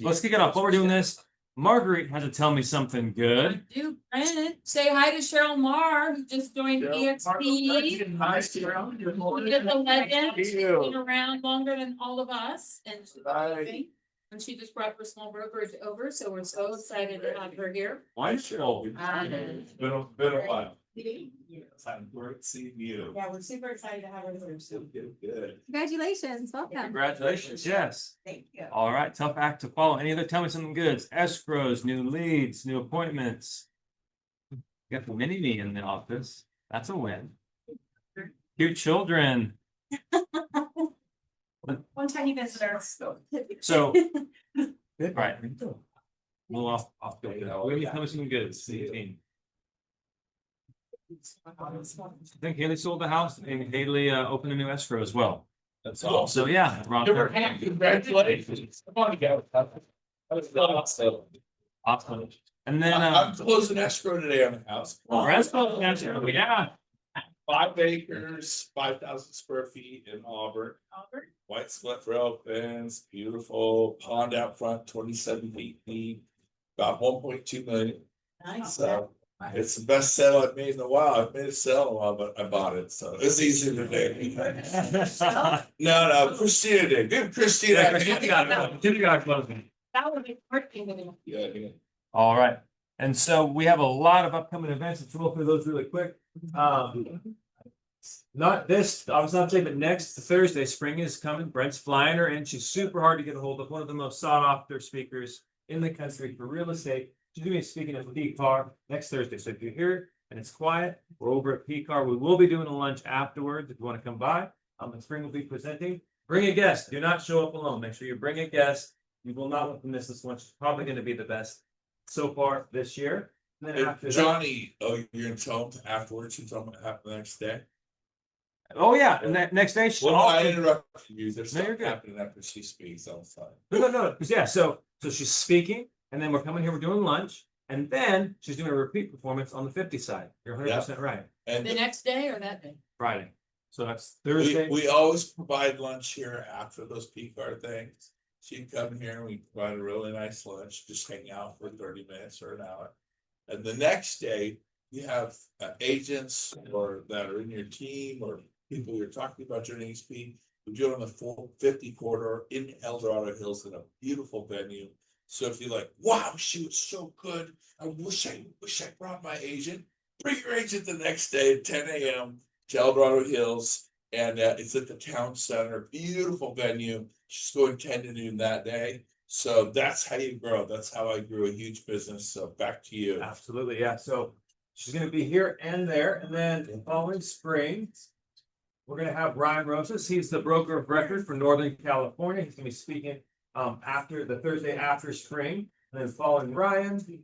Let's kick it off. While we're doing this, Marguerite had to tell me something good. I do, Brent. Say hi to Cheryl Marr, who just joined EXP. Hi, Cheryl. She is a legend. She's been around longer than all of us, and she's amazing. And she just brought her small brokerage over, so we're so excited to have her here. Why Cheryl? It's been a while. I'm great seeing you. Yeah, we're super excited to have her here. So good. Congratulations, welcome. Congratulations, yes. Thank you. All right, tough act to follow. Any other tell me something good? Escrows, new leads, new appointments. Got the mini me in the office. That's a win. Cute children. One tiny visitor. So, right. We'll off the way. Tell me something good. I think Haley sold the house and Haley opened a new escrow as well. That's awesome. So yeah, Ron, Congratulations. Come on, go. awesome. And then I'm closing escrow today on the house. yeah. 5 acres, 5,000 square feet in Auburn. White split rail fence, beautiful pond out front, 27 feet deep, about 1.2 million. Nice. So it's the best sale I've made in a while. I've made a sale in a while, but I bought it, so it's easy to do. No, Christina did. Give Christina. Yeah, Christina got closing. That would be working. Yeah. All right. And so we have a lot of upcoming events. Let's roll through those really quick. Not this, I was not saying, but next Thursday, spring is coming. Brent's flying her in. She's super hard to get a hold of. One of the most sought after speakers in the country for real estate. She's going to be speaking at PCAR next Thursday. So if you're here and it's quiet, we're over at PCAR. We will be doing a lunch afterwards if you want to come by. The spring will be presenting. Bring a guest. Do not show up alone. Make sure you bring a guest. You will not want to miss this lunch. It's probably going to be the best so far this year. And then after Johnny, you're gonna tell him afterwards, you tell him what happened the next day. Oh yeah, and that next day. Well, I interrupted you. There's No, you're something good. happening after she speaks all the time. No. Because yeah, so she's speaking, and then we're coming here. We're doing lunch, and then she's doing a repeat performance on the 50 side. You're 100% right. And The next day or that day? Friday. So that's Thursday. we always provide lunch here after those PCAR things. So you come here and we provide a really nice lunch, just hang out for 30 minutes or an hour. And the next day, you have agents or that are in your team or people you're talking about your EXP. We do it on the 450 corridor in El Dorado Hills in a beautiful venue. So if you're like, wow, she was so good. I wish I brought my agent. Bring your agent the next day at 10 a.m. to El Dorado Hills. And it's at the town center, beautiful venue. She's going 10 to noon that day. So that's how you grow. That's how I grew a huge business. So back to you. Absolutely, yeah. So she's going to be here and there, and then the following spring, we're going to have Ryan Rosas. He's the broker of record for Northern California. He's going to be speaking after the Thursday after spring, and then following Ryan,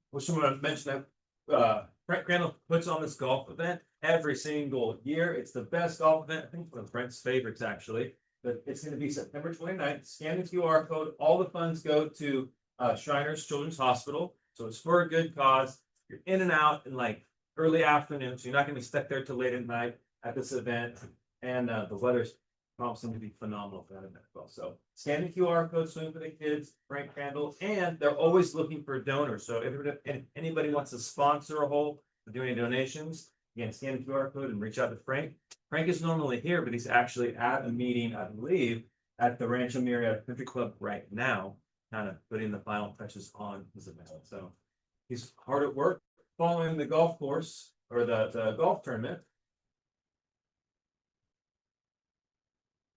which I'm going to mention that Brent Crandall puts on this golf event every single year. It's the best golf event. I think it's one of Brent's favorites, actually. But it's going to be September 29th. Scan the QR code. All the funds go to Shriners Children's Hospital. So it's for a good cause. You're in and out in like early afternoon. So you're not going to be stuck there till late at night at this event. And the weather's promising to be phenomenal for that event as well. So scan the QR code, swim for the kids, Frank Crandall, and they're always looking for donors. So if anybody wants to sponsor a hole or do any donations, again, scan the QR code and reach out to Frank. Frank is normally here, but he's actually at a meeting, I believe, at the Rancho Murieta Country Club right now, kind of putting the final touches on his event. So he's hard at work following the golf course or the golf tournament.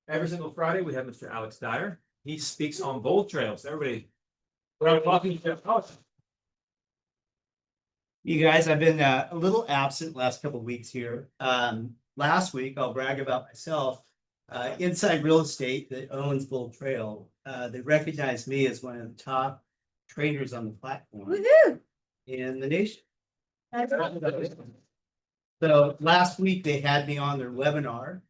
Every single Friday, we have Mr. Alex Dyer. He speaks on bowl trails. Everybody, you guys, I've been a little absent last couple of weeks here. Last week, I'll brag about myself. Inside Real Estate that owns Bull Trail, they recognized me as one of the top trainers on the platform in the nation. So last week they had me on their webinar,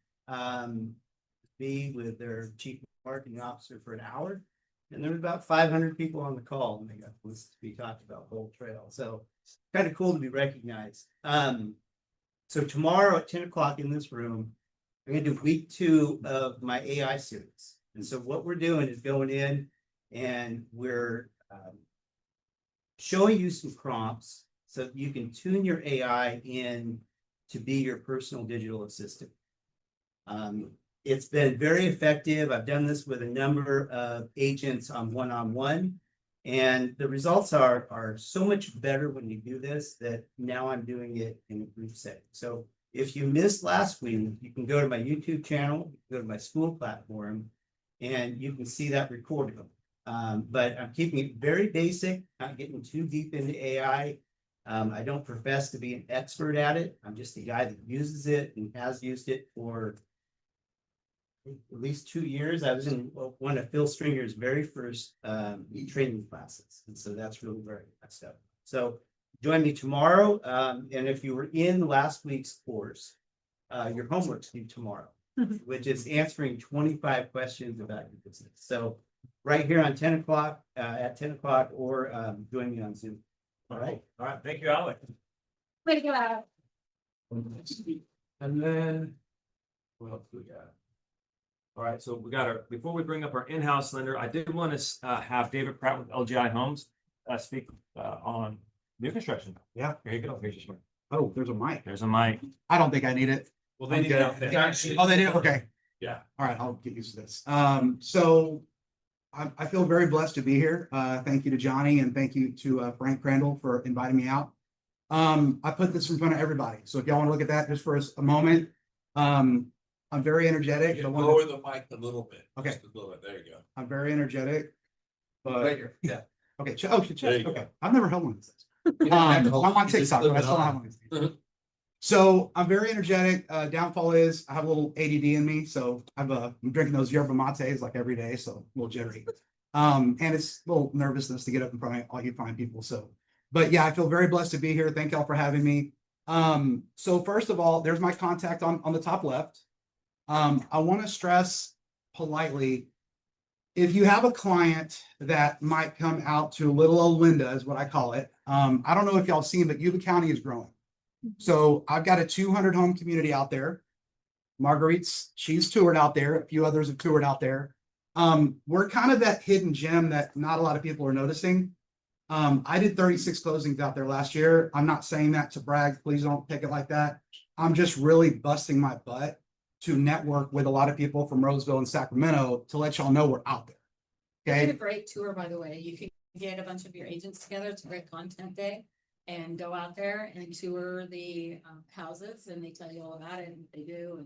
me with their chief marketing officer for an hour, and there were about 500 people on the call, and they got to listen to me talk about Bull Trail. So kind of cool to be recognized. So tomorrow at 10 o'clock in this room, I'm going to do week 2 of my AI series. And so what we're doing is going in and we're showing you some prompts so that you can tune your AI in to be your personal digital assistant. It's been very effective. I've done this with a number of agents on one-on-one, and the results are so much better when you do this that now I'm doing it in a group setting. So if you missed last week, you can go to my YouTube channel, go to my school platform, and you can see that recording. But I'm keeping it very basic, not getting too deep into AI. I don't profess to be an expert at it. I'm just a guy that uses it and has used it for at least 2 years. I was in one of Phil Stringer's very first training classes. And so that's really where I stuff. So join me tomorrow. And if you were in last week's course, your homework's due tomorrow, which is answering 25 questions about your business. So right here on 10 o'clock, at 10 o'clock, or join me on Zoom. All right. Thank you, Alex. Way to go out. And then, what else do we got? All right, so we got before we bring up our in-house lender, I did want to have David Pratt with LGI Homes speak on new construction. Yeah. Here you go. Here's your mic. Oh, there's a mic. There's a mic. I don't think I need it. Well, they I'm need good. to Oh, they do? Okay. Yeah. All right, I'll get used to this. So I feel very blessed to be here. Thank you to Johnny and thank you to Frank Crandall for inviting me out. I put this in front of everybody. So if y'all want to look at that just for a moment, I'm very energetic. You lower the mic a little bit. Okay. Just a little bit. There you go. I'm very energetic. But Right here. Yeah. okay, There you okay. go. I've never held one of these. I'm on TikTok, but I still have one of these. So I'm very energetic. Downfall is I have a little ADD in me, so I'm drinking those yerba mates like every day, so a little jittery. And it's a little nervousness to get up in front of all you fine people. So, but yeah, I feel very blessed to be here. Thank y'all for having me. So first of all, there's my contact on the top left. I want to stress politely, if you have a client that might come out to little old Linda, is what I call it. I don't know if y'all seen, but Yuba County is growing. So I've got a 200 home community out there. Marguerite's, she's toured out there. A few others have toured out there. We're kind of that hidden gem that not a lot of people are noticing. I did 36 closings out there last year. I'm not saying that to brag. Please don't take it like that. I'm just really busting my butt to network with a lot of people from Roseville and Sacramento to let y'all know we're out there. It's Okay. a great tour, by the way. You can get a bunch of your agents together. It's a great content day. And go out there and tour the houses and they tell you all about it and what they do.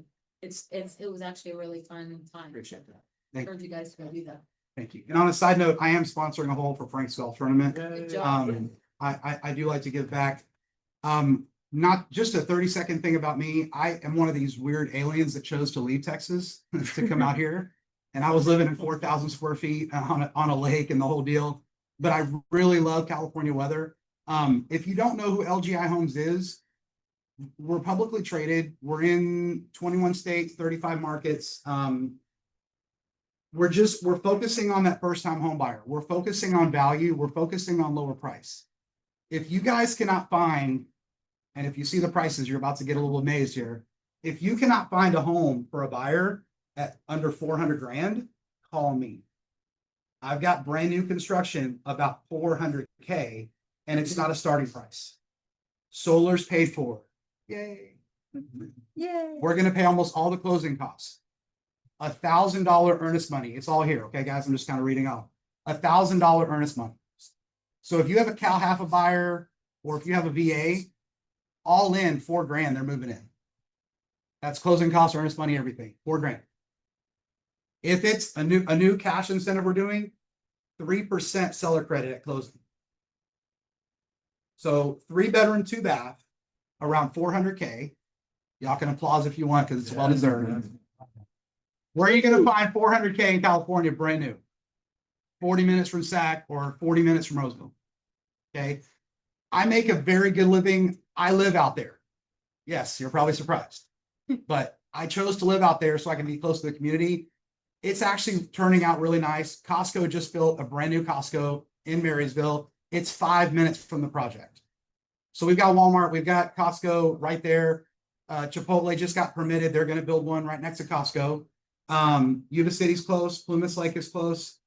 And it was actually a really fun time. Appreciate that. I Thank you. encourage you guys to go do that. Thank you. And on a side note, I am sponsoring a hole for Frank's golf tournament. Good job. I do like to give back. Not just a 30-second thing about me. I am one of these weird aliens that chose to leave Texas to come out here. And I was living in 4,000 square feet on a lake and the whole deal. But I really love California weather. If you don't know who LGI Homes is, we're publicly traded. We're in 21 states, 35 markets. We're focusing on that first time home buyer. We're focusing on value. We're focusing on lower price. If you guys cannot find, and if you see the prices, you're about to get a little amazed here. If you cannot find a home for a buyer at under 400 grand, call me. I've got brand new construction about 400K and it's not a starting price. Solar's paid for. Yay. Yay. We're going to pay almost all the closing costs. $1,000 earnest money. It's all here. Okay, guys, I'm just kind of reading off. $1,000 earnest money. So if you have a Cal half a buyer, or if you have a VA, all in 4 grand, they're moving in. That's closing costs, earnest money, everything. 4 grand. If it's a new cash incentive we're doing, 3% seller credit at closing. So 3-bedroom, 2-bath, around 400K. Y'all can applause if you want because it's well deserved. Where are you going to find 400K in California brand new? 40 minutes from Sac or 40 minutes from Roseville. Okay. I make a very good living. I live out there. Yes, you're probably surprised, but I chose to live out there so I can be close to the community. It's actually turning out really nice. Costco just built a brand new Costco in Marysville. It's 5 minutes from the project. So we've got Walmart, we've got Costco right there. Chipotle just got permitted. They're going to build one right next to Costco. Yuba City's close, Plymouth Lake is close.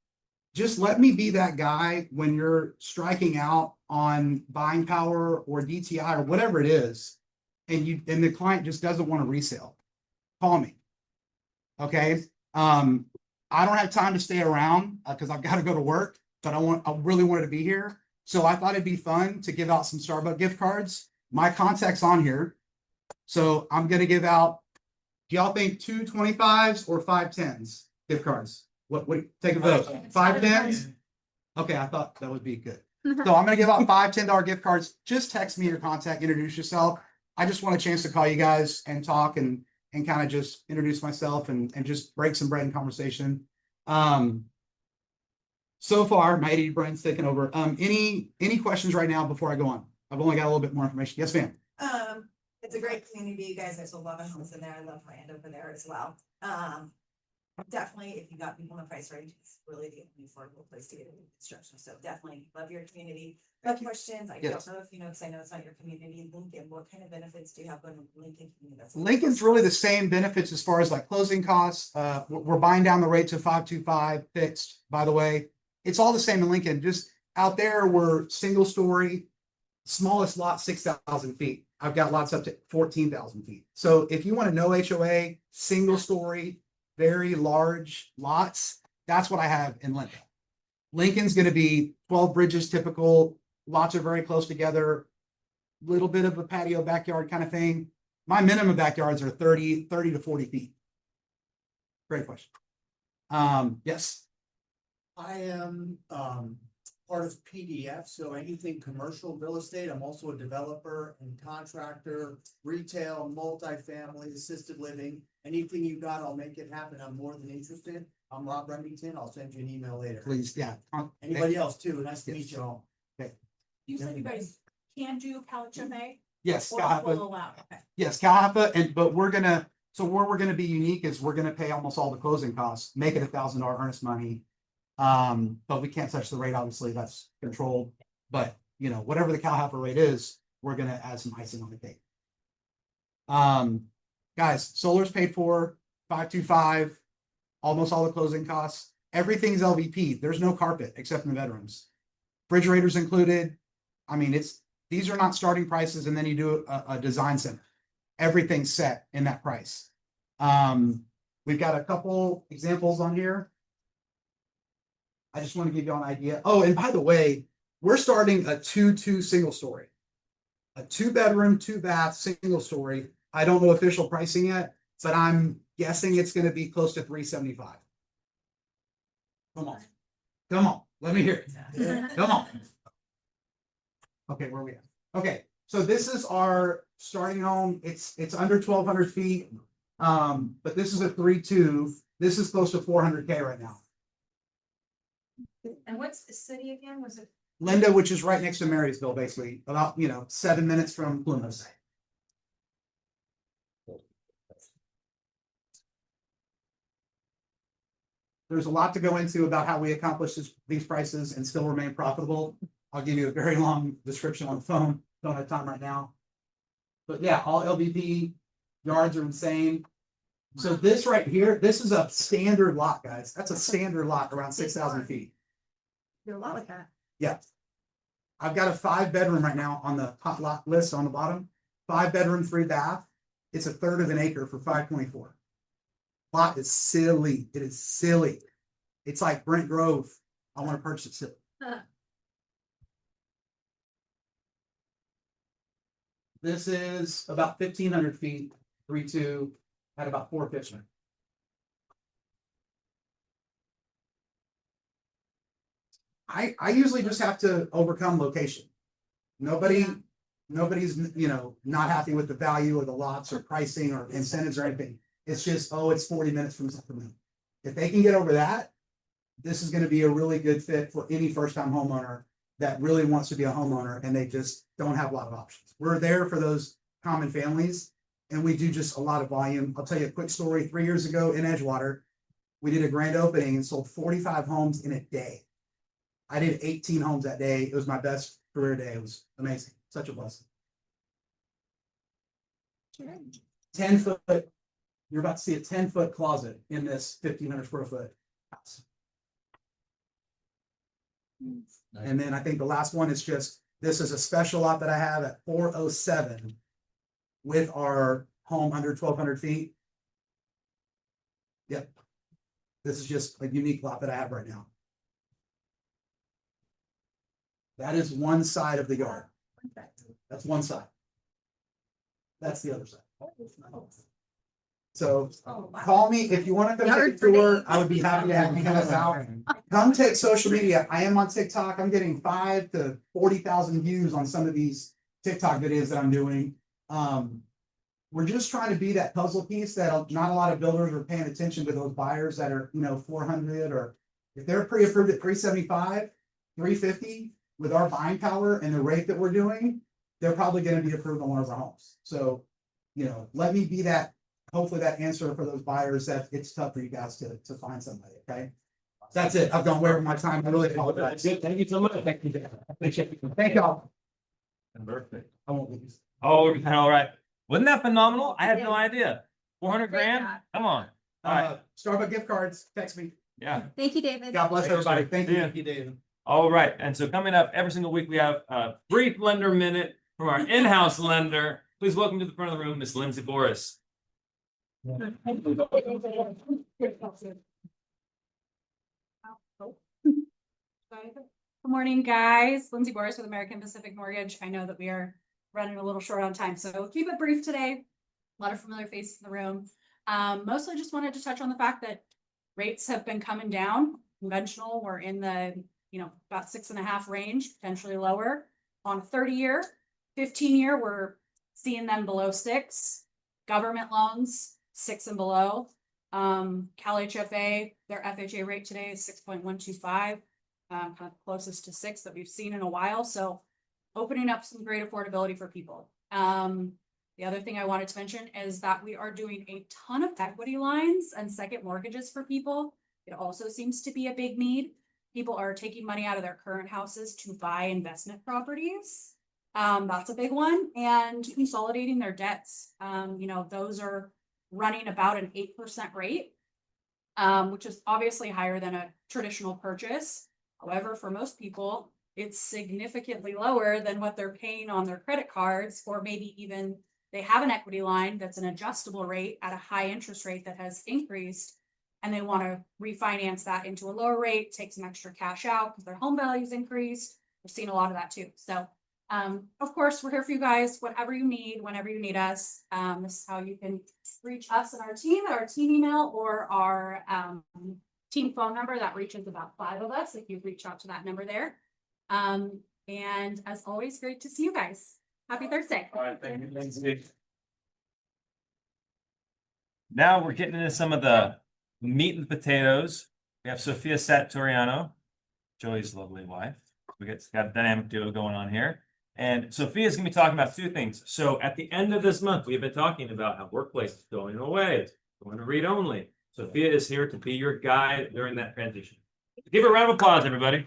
Just let me be that guy when you're striking out on buying power or DTI or whatever it is, and the client just doesn't want to resell. Call me. Okay. I don't have time to stay around because I've got to go to work, but I really wanted to be here. So I thought it'd be fun to give out some Starbucks gift cards. My contact's on here. So I'm gonna give out, do y'all think 2 25s or 5 10s gift cards? What take a vote? 5 10s? Okay, I thought that would be good. So I'm gonna give out 5 $10 gift cards. Just text me your contact, introduce yourself. I just want a chance to call you guys and talk and kind of just introduce myself and just break some bread in conversation. So far, my AD Brent's taking over. Any questions right now before I go on? I've only got a little bit more information. Yes, ma'am. It's a great community. You guys, there's a lot of homes in there. I love land over there as well. Definitely, if you got people in the price range, it's really the only affordable place to get into construction. So definitely love your community. Got questions? I Yes. don't know if you know, because I know it's not your community. Lincoln, what kind of benefits do you have going to Lincoln community? That's- Lincoln's really the same benefits as far as like closing costs. We're buying down the rate to 525 fixed, by the way. It's all the same in Lincoln. Just out there, we're single story, smallest lot, 6,000 feet. I've got lots up to 14,000 feet. So if you want to know HOA, single story, very large lots, that's what I have in Lincoln. Lincoln's going to be 12 bridges typical. Lots are very close together. Little bit of a patio backyard kind of thing. My minimum backyards are 30 to 40 feet. Great question. Yes. I am part of PDF, so anything commercial real estate. I'm also a developer and contractor, retail, multifamily, assisted living. Anything you got, I'll make it happen. I'm more than interested. I'm Rob Remington. I'll send you an email later. Please, yeah. Anybody else too? Nice to meet Yes. you all. You said you guys can do CalHFA? Yes, Or Cal will Hapa. allow, okay. Yes, Cal Hapa, but we're gonna, so where we're gonna be unique is we're gonna pay almost all the closing costs, make it $1,000 earnest money. But we can't touch the rate, obviously, that's controlled. But you know, whatever the Cal Hapa rate is, we're gonna add some icing on the cake. Guys, solar's paid for, 525, almost all the closing costs. Everything's LVP. There's no carpet except in the bedrooms. Refrigerators included. I mean, these are not starting prices, and then you do a design center. Everything's set in that price. We've got a couple examples on here. I just want to give you an idea. Oh, and by the way, we're starting a 2-2 single story. A 2-bedroom, 2-bath, single story. I don't know official pricing yet, but I'm guessing it's going to be close to 375. Come on. Come on. Let me hear it. Come on. Okay, where are we at? Okay, so this is our starting home. It's under 1,200 feet. But this is a 3-2. This is close to 400K right now. And what's the city again? Was it? Linda, which is right next to Marysville, basically, about 7 minutes from Plymouth. There's a lot to go into about how we accomplish these prices and still remain profitable. I'll give you a very long description on the phone. Don't have time right now. But yeah, all LVP yards are insane. So this right here, this is a standard lot, guys. That's a standard lot around 6,000 feet. Do a lot with that. Yeah. I've got a 5-bedroom right now on the hot lot list on the bottom. 5-bedroom, 3-bath. It's a third of an acre for 524. Lot is silly. It is silly. It's like Brent Grove. I want to purchase it silly. This is about 1,500 feet, 3-2, at about 450. I usually just have to overcome location. Nobody's not happy with the value of the lots or pricing or incentives or anything. It's just, it's 40 minutes from Sacramento. If they can get over that, this is going to be a really good fit for any first-time homeowner that really wants to be a homeowner and they just don't have a lot of options. We're there for those common families, and we do just a lot of volume. I'll tell you a quick story. 3 years ago in Edgewater, we did a grand opening and sold 45 homes in a day. I did 18 homes that day. It was my best career day. It was amazing. Such a blessing. 10-foot you're about to see a 10-foot closet in this 1,500 square foot house. And then I think the last one is just, this is a special lot that I have at 407 with our home under 1,200 feet. Yep. This is just a unique lot that I have right now. That is one side of the yard. That's one side. That's the other side. So call me if you want to come take a tour. I would be happy to have you guys out. Come take social media. I am on TikTok. I'm getting 5,000 to 40,000 views on some of these TikTok videos that I'm doing. We're just trying to be that puzzle piece that not a lot of builders are paying attention to those buyers that are, 400, or if they're pre-approved at 375, 350 with our buying power and the rate that we're doing, they're probably going to be approved on one of our homes. So, let me be that, hopefully that answer for those buyers that it's tough for you guys to find somebody. Okay. That's it. I've gone way over my time. I really apologize. Thank you so much. Thank you. Appreciate it. Thank y'all. Perfect. I won't leave. Oh, all right. Wasn't that phenomenal? I had no idea. 400 Great grand? job. Come on. All right. Starbucks gift cards. Text me. Yeah. Thank you, David. God bless everybody. Thank See you. ya. Thank you, David. All right. And so coming up every single week, we have a brief lender minute from our in-house lender. Please welcome to the front of the room, Miss Lindsay Boris. Good morning, guys. Lindsay Boris with American Pacific Mortgage. I know that we are running a little short on time, so keep it brief today. A lot of familiar faces in the room. Mostly just wanted to touch on the fact that rates have been coming down. Conventional, we're in the, about 6.5 range, potentially lower on a 30-year, 15-year, we're seeing them below 6. Government loans, 6 and below. Cal HFA, their FHA rate today is 6.125. Kind of closest to 6 that we've seen in a while. So opening up some great affordability for people. The other thing I wanted to mention is that we are doing a ton of equity lines and second mortgages for people. It also seems to be a big need. People are taking money out of their current houses to buy investment properties. That's a big one, and consolidating their debts. Those are running about an 8% rate, which is obviously higher than a traditional purchase. However, for most people, it's significantly lower than what they're paying on their credit cards, or maybe even they have an equity line that's an adjustable rate at a high interest rate that has increased, and they want to refinance that into a lower rate, take some extra cash out because their home value's increased. We're seeing a lot of that too. So, of course, we're here for you guys, whatever you need, whenever you need us. This is how you can reach us and our team at our team email or our team phone number that reaches about 5 of us if you reach out to that number there. And as always, great to see you guys. Happy Thursday. All right. Thank you, Lindsay. Now we're getting into some of the meat and potatoes. We have Sophia Satariano, Joey's lovely wife. We got a dynamic duo going on here. And Sophia's going to be talking about 2 things. So at the end of this month, we've been talking about how workplace is going away. It's going to read only. Sophia is here to be your guide during that transition. Give her a round of applause, everybody.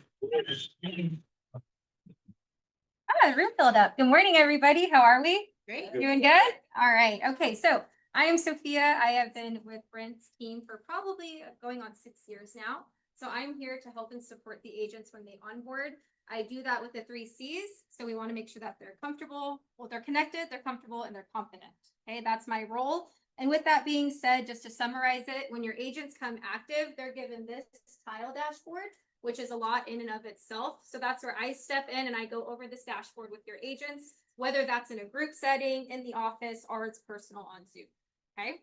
Room filled up. Good morning, everybody. How are we? Great. Doing good? All right. Okay, so I am Sophia. I have been with Brent's team for probably going on 6 years now. So I'm here to help and support the agents when they onboard. I do that with the 3 C's. So we want to make sure that they're comfortable, well, they're connected, they're comfortable, and they're confident. Okay, that's my role. And with that being said, just to summarize it, when your agents come active, they're given this tile dashboard, which is a lot in and of itself. So that's where I step in and I go over this dashboard with your agents, whether that's in a group setting, in the office, or it's personal on Zoom. Okay.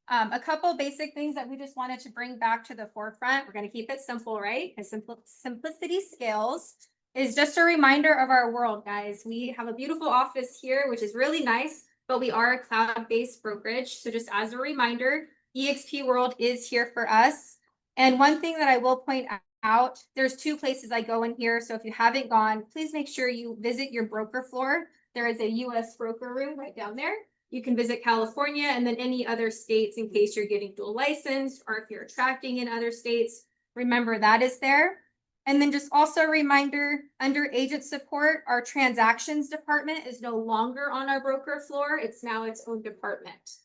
A couple basic things that we just wanted to bring back to the forefront. We're going to keep it simple, right? Because simplicity scales is just a reminder of our world, guys. We have a beautiful office here, which is really nice, but we are a cloud-based brokerage. So just as a reminder, eXp World is here for us. And one thing that I will point out, there's 2 places I go in here. So if you haven't gone, please make sure you visit your broker floor. There is a US broker room right down there. You can visit California and then any other states in case you're getting dual license or if you're attracting in other states. Remember that is there. And then just also a reminder, under agent support, our transactions department is no longer on our broker floor. It's now its own department.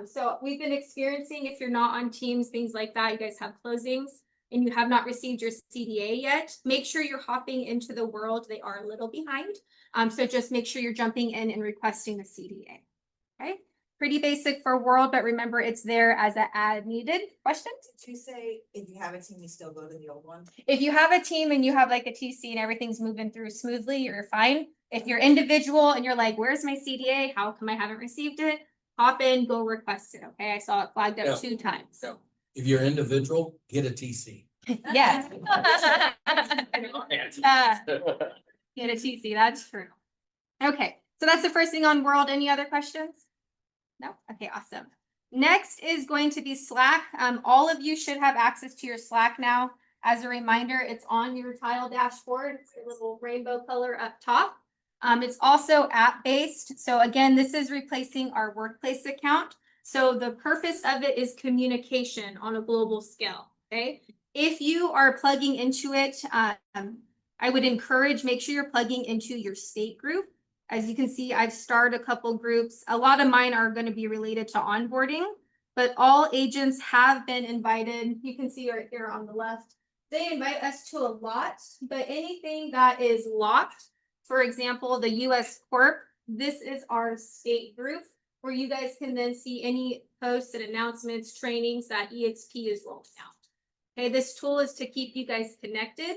So we've been experiencing, if you're not on Teams, things like that, you guys have closings and you have not received your CDA yet, make sure you're hopping into the world. They are a little behind. So just make sure you're jumping in and requesting the CDA. Okay, pretty basic for World, but remember it's there as an ad needed. Questions? Did you say if you have a team, you still go to the old one? If you have a team and you have like a TC and everything's moving through smoothly, you're fine. If you're individual and you're like, where's my CDA? How come I haven't received it? Hop in, go request it. Okay, I saw it flagged Yeah. up 2 times. So if you're individual, get a TC. Yes. Get a TC, that's true. Okay, so that's the first thing on World. Any other questions? No? Okay, awesome. Next is going to be Slack. All of you should have access to your Slack now. As a reminder, it's on your tile dashboard. It's the little rainbow color up top. It's also app-based. So again, this is replacing our workplace account. So the purpose of it is communication on a global scale, okay? If you are plugging into it, I would encourage, make sure you're plugging into your state group. As you can see, I've started a couple groups. A lot of mine are going to be related to onboarding, but all agents have been invited. You can see right here on the left. They invite us to a lot, but anything that is locked, for example, the US Corp, this is our state group where you guys can then see any posts and announcements, trainings that EXP is rolling out. Okay, this tool is to keep you guys connected,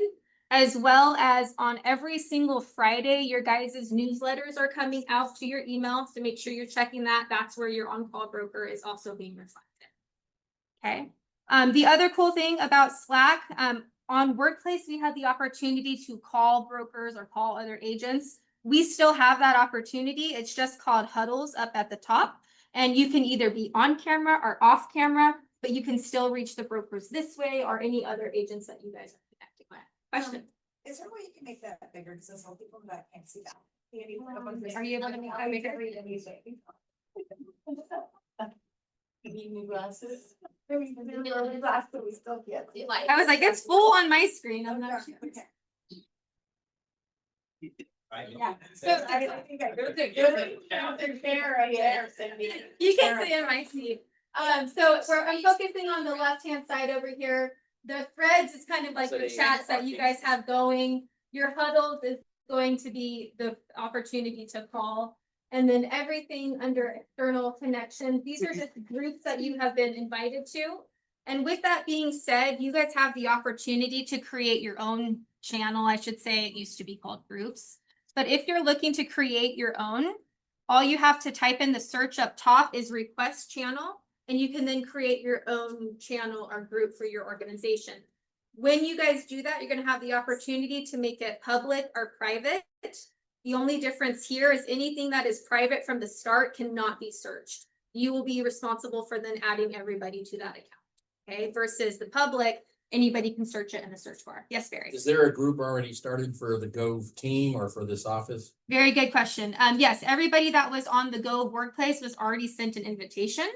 as well as on every single Friday, your guys' newsletters are coming out to your email. So make sure you're checking that. That's where your on-call broker is also being reflected. Okay. The other cool thing about Slack, on Workplace, we had the opportunity to call brokers or call other agents. We still have that opportunity. It's just called huddles up at the top. And you can either be on camera or off camera, but you can still reach the brokers this way or any other agents that you guys are connecting with. Question? Is there a way you can make that bigger? Because there's some people that can't see that. Are you able to make that bigger? Need new glasses. Glasses, we still can't see. I was like, it's full on my screen. I'm not sure. Okay. Yeah. So I think I go to chair right there. you can see in my seat. I'm focusing on the left-hand side over here. The threads is kind of like the chats that you guys have going. Your huddles is going to be the opportunity to call. And then everything under external connections, these are just groups that you have been invited to. And with that being said, you guys have the opportunity to create your own channel. I should say it used to be called groups. But if you're looking to create your own, all you have to type in the search up top is request channel, and you can then create your own channel or group for your organization. When you guys do that, you're going to have the opportunity to make it public or private. The only difference here is anything that is private from the start cannot be searched. You will be responsible for then adding everybody to that account. Okay, versus the public, anybody can search it in the search bar. Yes, Barry. Is there a group already started for the Gove team or for this office? Very good question. Yes, everybody that was on the Go Workplace was already sent an invitation.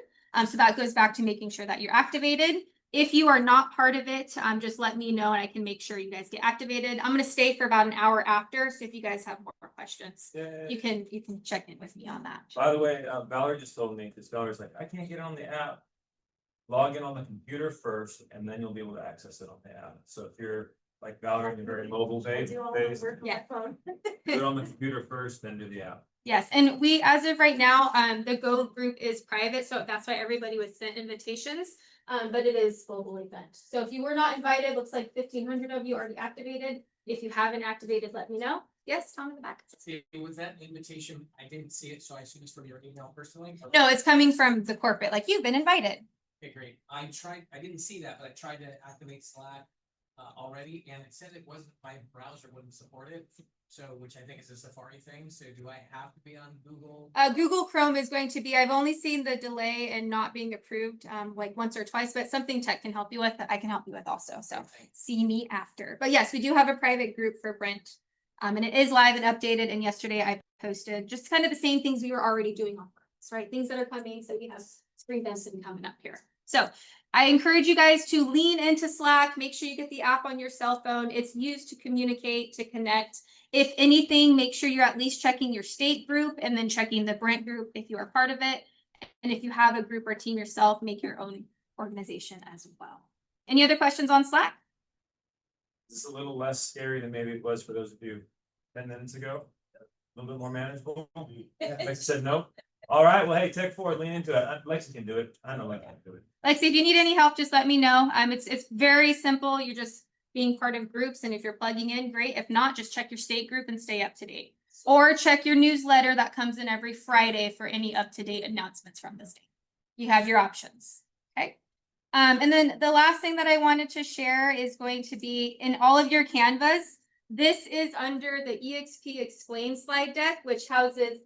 So that goes back to making sure that you're activated. If you are not part of it, just let me know and I can make sure you guys get activated. I'm going to stay for about an hour after. So if you guys have more questions, you can check in with me on that. By the way, Valerie just told me, because Valerie's like, I can't get on the app. Log in on the computer first, and then you'll be able to access it on the app. So if you're like Valerie, you're very mobile based, Yeah. do it on the computer first, then do the app. Yes, and we, as of right now, the Go group is private, so that's why everybody was sent invitations. But it is global event. So if you were not invited, looks like 1,500 of you already activated. If you haven't activated, let me know. Yes, Tom in the back. See, was that invitation? I didn't see it, so I assume it's from your email personally? No, it's coming from the corporate, like you've been invited. Okay, great. I didn't see that, but I tried to activate Slack already, and it said it wasn't, my browser wouldn't support it. So, which I think is a Safari thing. So do I have to be on Google? Google Chrome is going to be, I've only seen the delay and not being approved like once or twice, but something tech can help you with that I can help you with also. So see me after. But yes, we do have a private group for Brent. And it is live and updated. And yesterday I posted just kind of the same things we were already doing on purpose, right? Things that are coming. So we have spring density coming up here. So I encourage you guys to lean into Slack. Make sure you get the app on your cell phone. It's used to communicate, to connect. If anything, make sure you're at least checking your state group and then checking the Brent group if you are part of it. And And if you have a group or team yourself, make your own organization as well. Any other questions on Slack? This is a little less scary than maybe it was for those of you 10 minutes ago. A little bit more manageable. Lexi said no. All right, well, hey, tech forward, lean into it. Lexi can do it. I know Lexi can do it. Lexi, if you need any help, just let me know. It's very simple. You're just being part of groups, and if you're plugging in, great. If not, just check your state group and stay up to date. Or check your newsletter that comes in every Friday for any up-to-date announcements from the state. You have your options, okay? And then the last thing that I wanted to share is going to be in all of your Canvas. This is under the EXP Explain slide deck, which houses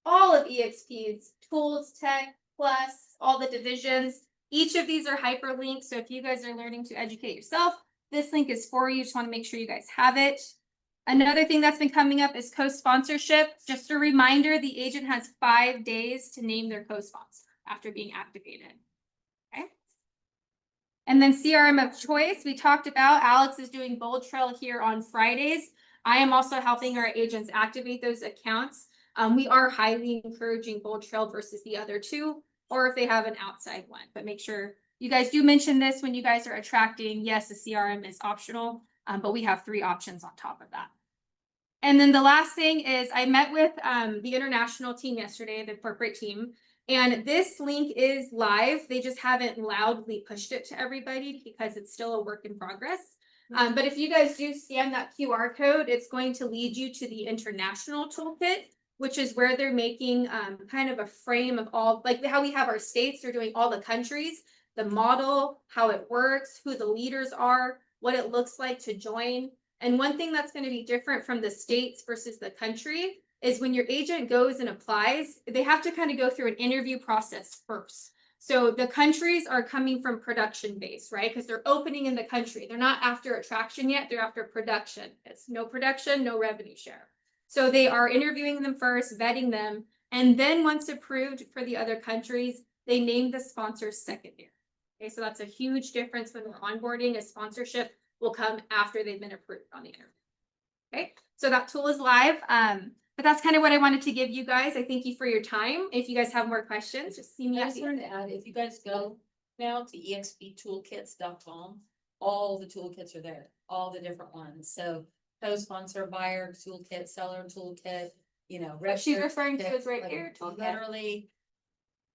all of EXP's tools, tech, plus all the divisions. Each of these are hyperlinked. So if you guys are learning to educate yourself, this link is for you. Just want to make sure you guys have it. Another thing that's been coming up is co-sponsorship. Just a reminder, the agent has 5 days to name their co-sponsor after being activated. Okay. And then CRM of choice, we talked about. Alex is doing Bold Trail here on Fridays. I am also helping our agents activate those accounts. We are highly encouraging Bold Trail versus the other two, or if they have an outside one, but make sure you guys do mention this when you guys are attracting. Yes, the CRM is optional, but we have 3 options on top of that. And then the last thing is I met with the international team yesterday, the corporate team, and this link is live. They just haven't loudly pushed it to everybody because it's still a work in progress. But if you guys do scan that QR code, it's going to lead you to the international toolkit, which is where they're making kind of a frame of all, like how we have our states, they're doing all the countries, the model, how it works, who the leaders are, what it looks like to join. And one thing that's going to be different from the states versus the country is when your agent goes and applies, they have to kind of go through an interview process first. So the countries are coming from production base, right? Because they're opening in the country. They're not after attraction yet, they're after production. It's no production, no revenue share. So they are interviewing them first, vetting them, and then once approved for the other countries, they name the sponsors secondary. Okay, so that's a huge difference when we're onboarding. A sponsorship will come after they've been approved on the interview. Okay, so that tool is live. But that's kind of what I wanted to give you guys. I thank you for your time. If you guys have more questions, just see me. I just wanted to add, if you guys go now to exptoolkits.com, all the toolkits are there, all the different ones. So co-sponsor, buyer toolkit, seller toolkit, you know. What she's register referring to toolkit, is right here. Toolkit. Literally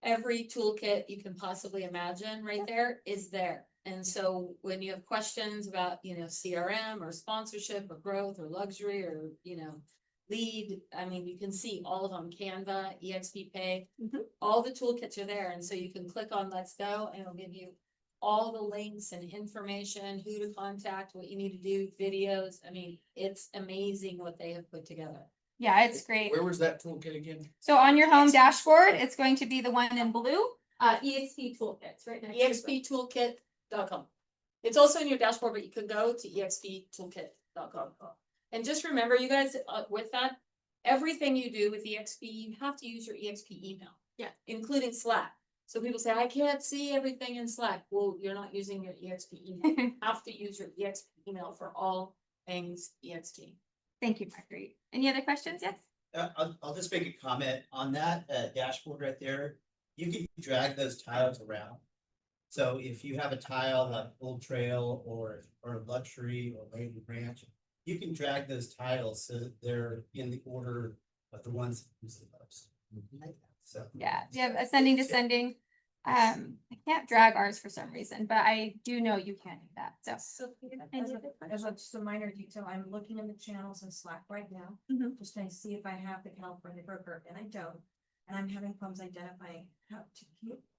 every toolkit you can possibly imagine right there is there. And so when you have questions about, you know, CRM or sponsorship or growth or luxury or, you know, lead, I mean, you can see all of them, Canva, EXP Pay, all the toolkits are there. And so you can click on Let's Go and it'll give you all the links and information, who to contact, what you need to do, videos. I mean, it's amazing what they have put together. Yeah, it's great. Where was that toolkit again? So on your home dashboard, it's going to be the one in blue, EXP toolkits, right next to it. exptoolkit.com. It's also in your dashboard, but you can go to exptoolkit.com. And just remember, you guys, with that, everything you do with EXP, you have to use your EXP email. Yeah. Including Slack. So people say, I can't see everything in Slack. Well, you're not using your EXP email. You have to use your EXP email for all things EXP. Thank you, Marguerite. Any other questions? Yes. I'll just make a comment on that dashboard right there. You can drag those tiles around. So if you have a tile like Old Trail or Luxury or Lady Ranch, you can drag those tiles so that they're in the order of the ones that use the most. So Yeah, you have ascending, descending. I can't drag ours for some reason, but I do know you can do that. So As just a minor detail, I'm looking in the channels in Slack right now, just to see if I have the California broker, and I don't. And I'm having problems identifying how to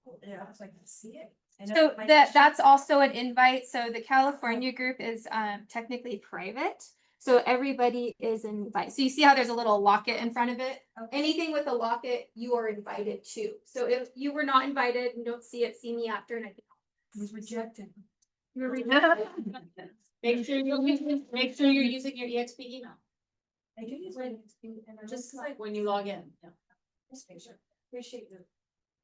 pull it up so I can see it. So that's also an invite. So the California group is technically private. So everybody is invited. So you see how there's a little locket in front of it? Okay. Anything with a locket, you are invited to. So if you were not invited and don't see it, see me after and I was rejected. You were rejected. Make sure you're using your EXP email. I do use my EXP and I Just like when you log in. Yeah. just make sure. Appreciate you.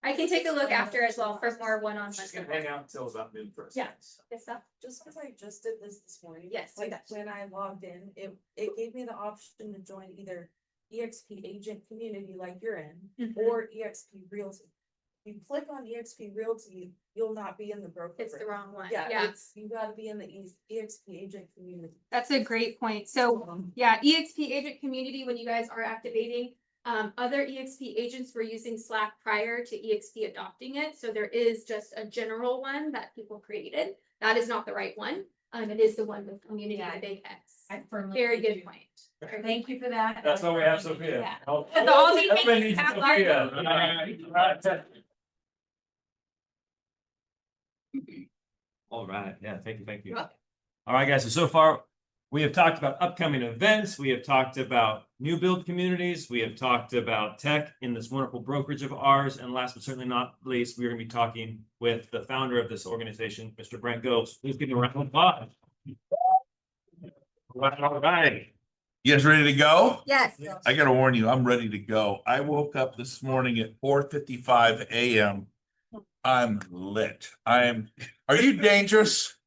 I can take a look after as well for more one-on-one. She's gonna hang out until about noon first. Yeah. Good stuff. Just because I just did this morning. Yes, Like yes. when I logged in, it gave me the option to join either EXP agent community like you're in Mhm. or EXP realty. you click on EXP Realty, you'll not be in the broker. It's the wrong one. Yeah, Yeah. it's, you gotta be in the EXP agent community. That's a great point. So yeah, EXP agent community, when you guys are activating, other EXP agents were using Slack prior to EXP adopting it. So there is just a general one that people created. That is not the right one. It is the one with community, the big X. I firmly. Very agree. good point. Thank you for that. That's why we have Sophia. Yeah. Oh, The only everybody thing needs have Sophia. All right, yeah, thank you, thank you. All right, guys, so far, we have talked about upcoming events, we have talked about new build communities, we have talked about tech in this wonderful brokerage of ours, and last but certainly not least, we're gonna be talking with the founder of this organization, Mr. Brent Gove. Please give him a round of applause. All right. You guys ready to go? Yes. I gotta warn you, I'm ready to go. I woke up this morning at 4:55 a.m. I'm lit. Are you dangerous?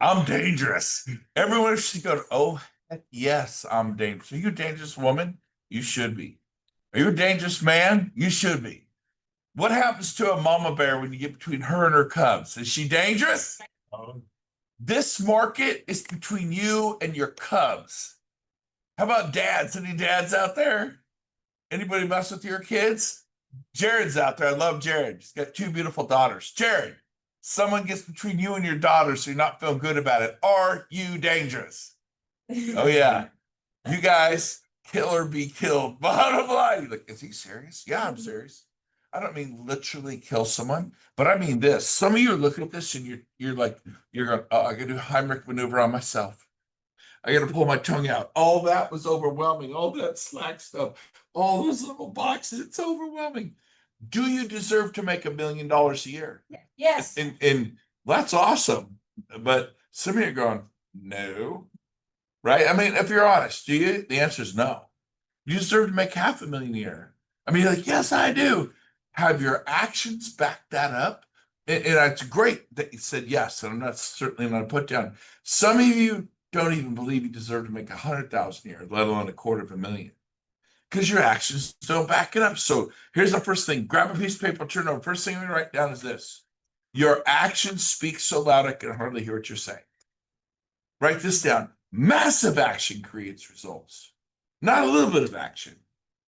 I'm dangerous. Everyone should go, oh, heck yes, I'm dangerous. Are you a dangerous woman? You should be. Are you a dangerous man? You should be. What happens to a mama bear when you get between her and her cubs? Is she dangerous? This market is between you and your cubs. How about dads? Any dads out there? Anybody mess with your kids? Jared's out there. I love Jared. He's got 2 beautiful daughters. Jared, someone gets between you and your daughter so you're not feeling good about it. Are you dangerous? Oh, yeah. You guys, kill or be killed. Bottom line. You're like, is he serious? Yeah, I'm serious. I don't mean literally kill someone, but I mean this. Some of you are looking at this and you're like, you're going, oh, I gotta do a Heimlich maneuver on myself. I gotta pull my tongue out. All that was overwhelming. All that Slack stuff, all those little boxes, it's overwhelming. Do you deserve to make $1 million a year? Yes. And that's awesome. But some of you are going, no. Right? I mean, if you're honest, do you? The answer is no. You deserve to make $500,000 a year. I mean, like, yes, I do. Have your actions back that up? And it's great that you said yes. And I'm not certainly not put down. Some of you don't even believe you deserve to make 100,000 a year, let alone $250,000. Because your actions don't back it up. So here's the first thing. Grab a piece of paper, turn it over. First thing we write down is this. Your actions speak so loud I can hardly hear what you're saying. Write this down. Massive action creates results. Not a little bit of action.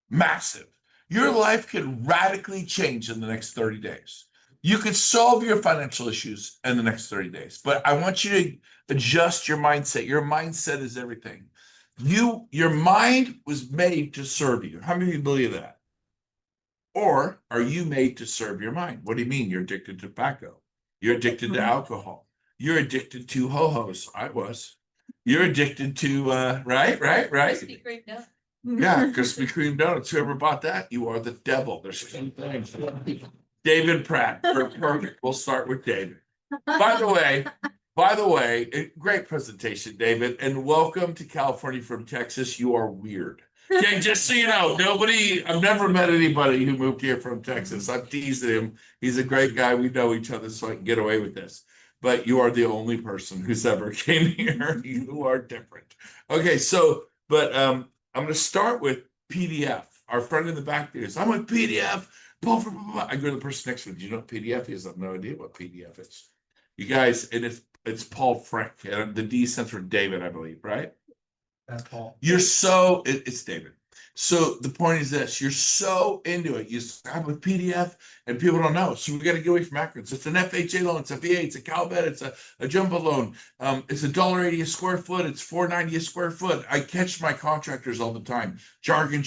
Massive. Your life can radically change in the next 30 days. You could solve your financial issues in the next 30 days. But I want you to adjust your mindset. Your mindset is everything. Your mind was made to serve you. How many of you believe that? Or are you made to serve your mind? What do you mean? You're addicted to tobacco. You're addicted to alcohol. You're addicted to ho-hos. I was. You're addicted to, right? Krispy Kreme donuts. Yeah, Krispy Kreme donuts. Whoever bought that, you are the devil. There's 2 things. David Pratt. Perfect. We'll start with David. By the way, great presentation, David, and welcome to California from Texas. You are weird. Okay, just so you know, I've never met anybody who moved here from Texas. I've teased him. He's a great guy. We know each other, so I can get away with this. But you are the only person who's ever came here. You are different. Okay, I'm going to start with PDF. Our friend in the back there is, I'm with PDF. Blah, blah, blah, blah. I go to the person next to me. Do you know what PDF is? I have no idea what PDF is. You guys, and it's Paul Frank. The D stands for David, I believe, right? That's Paul. It's David. So the point is this, you're so into it. You start with PDF and people don't know. So we got to get away from acronyms. It's an FHA loan, it's a VA, it's a CalBet, it's a jumbo loan. It's $1.80 a square foot, it's $4.90 a square foot. I catch my contractors all the time. Jargon.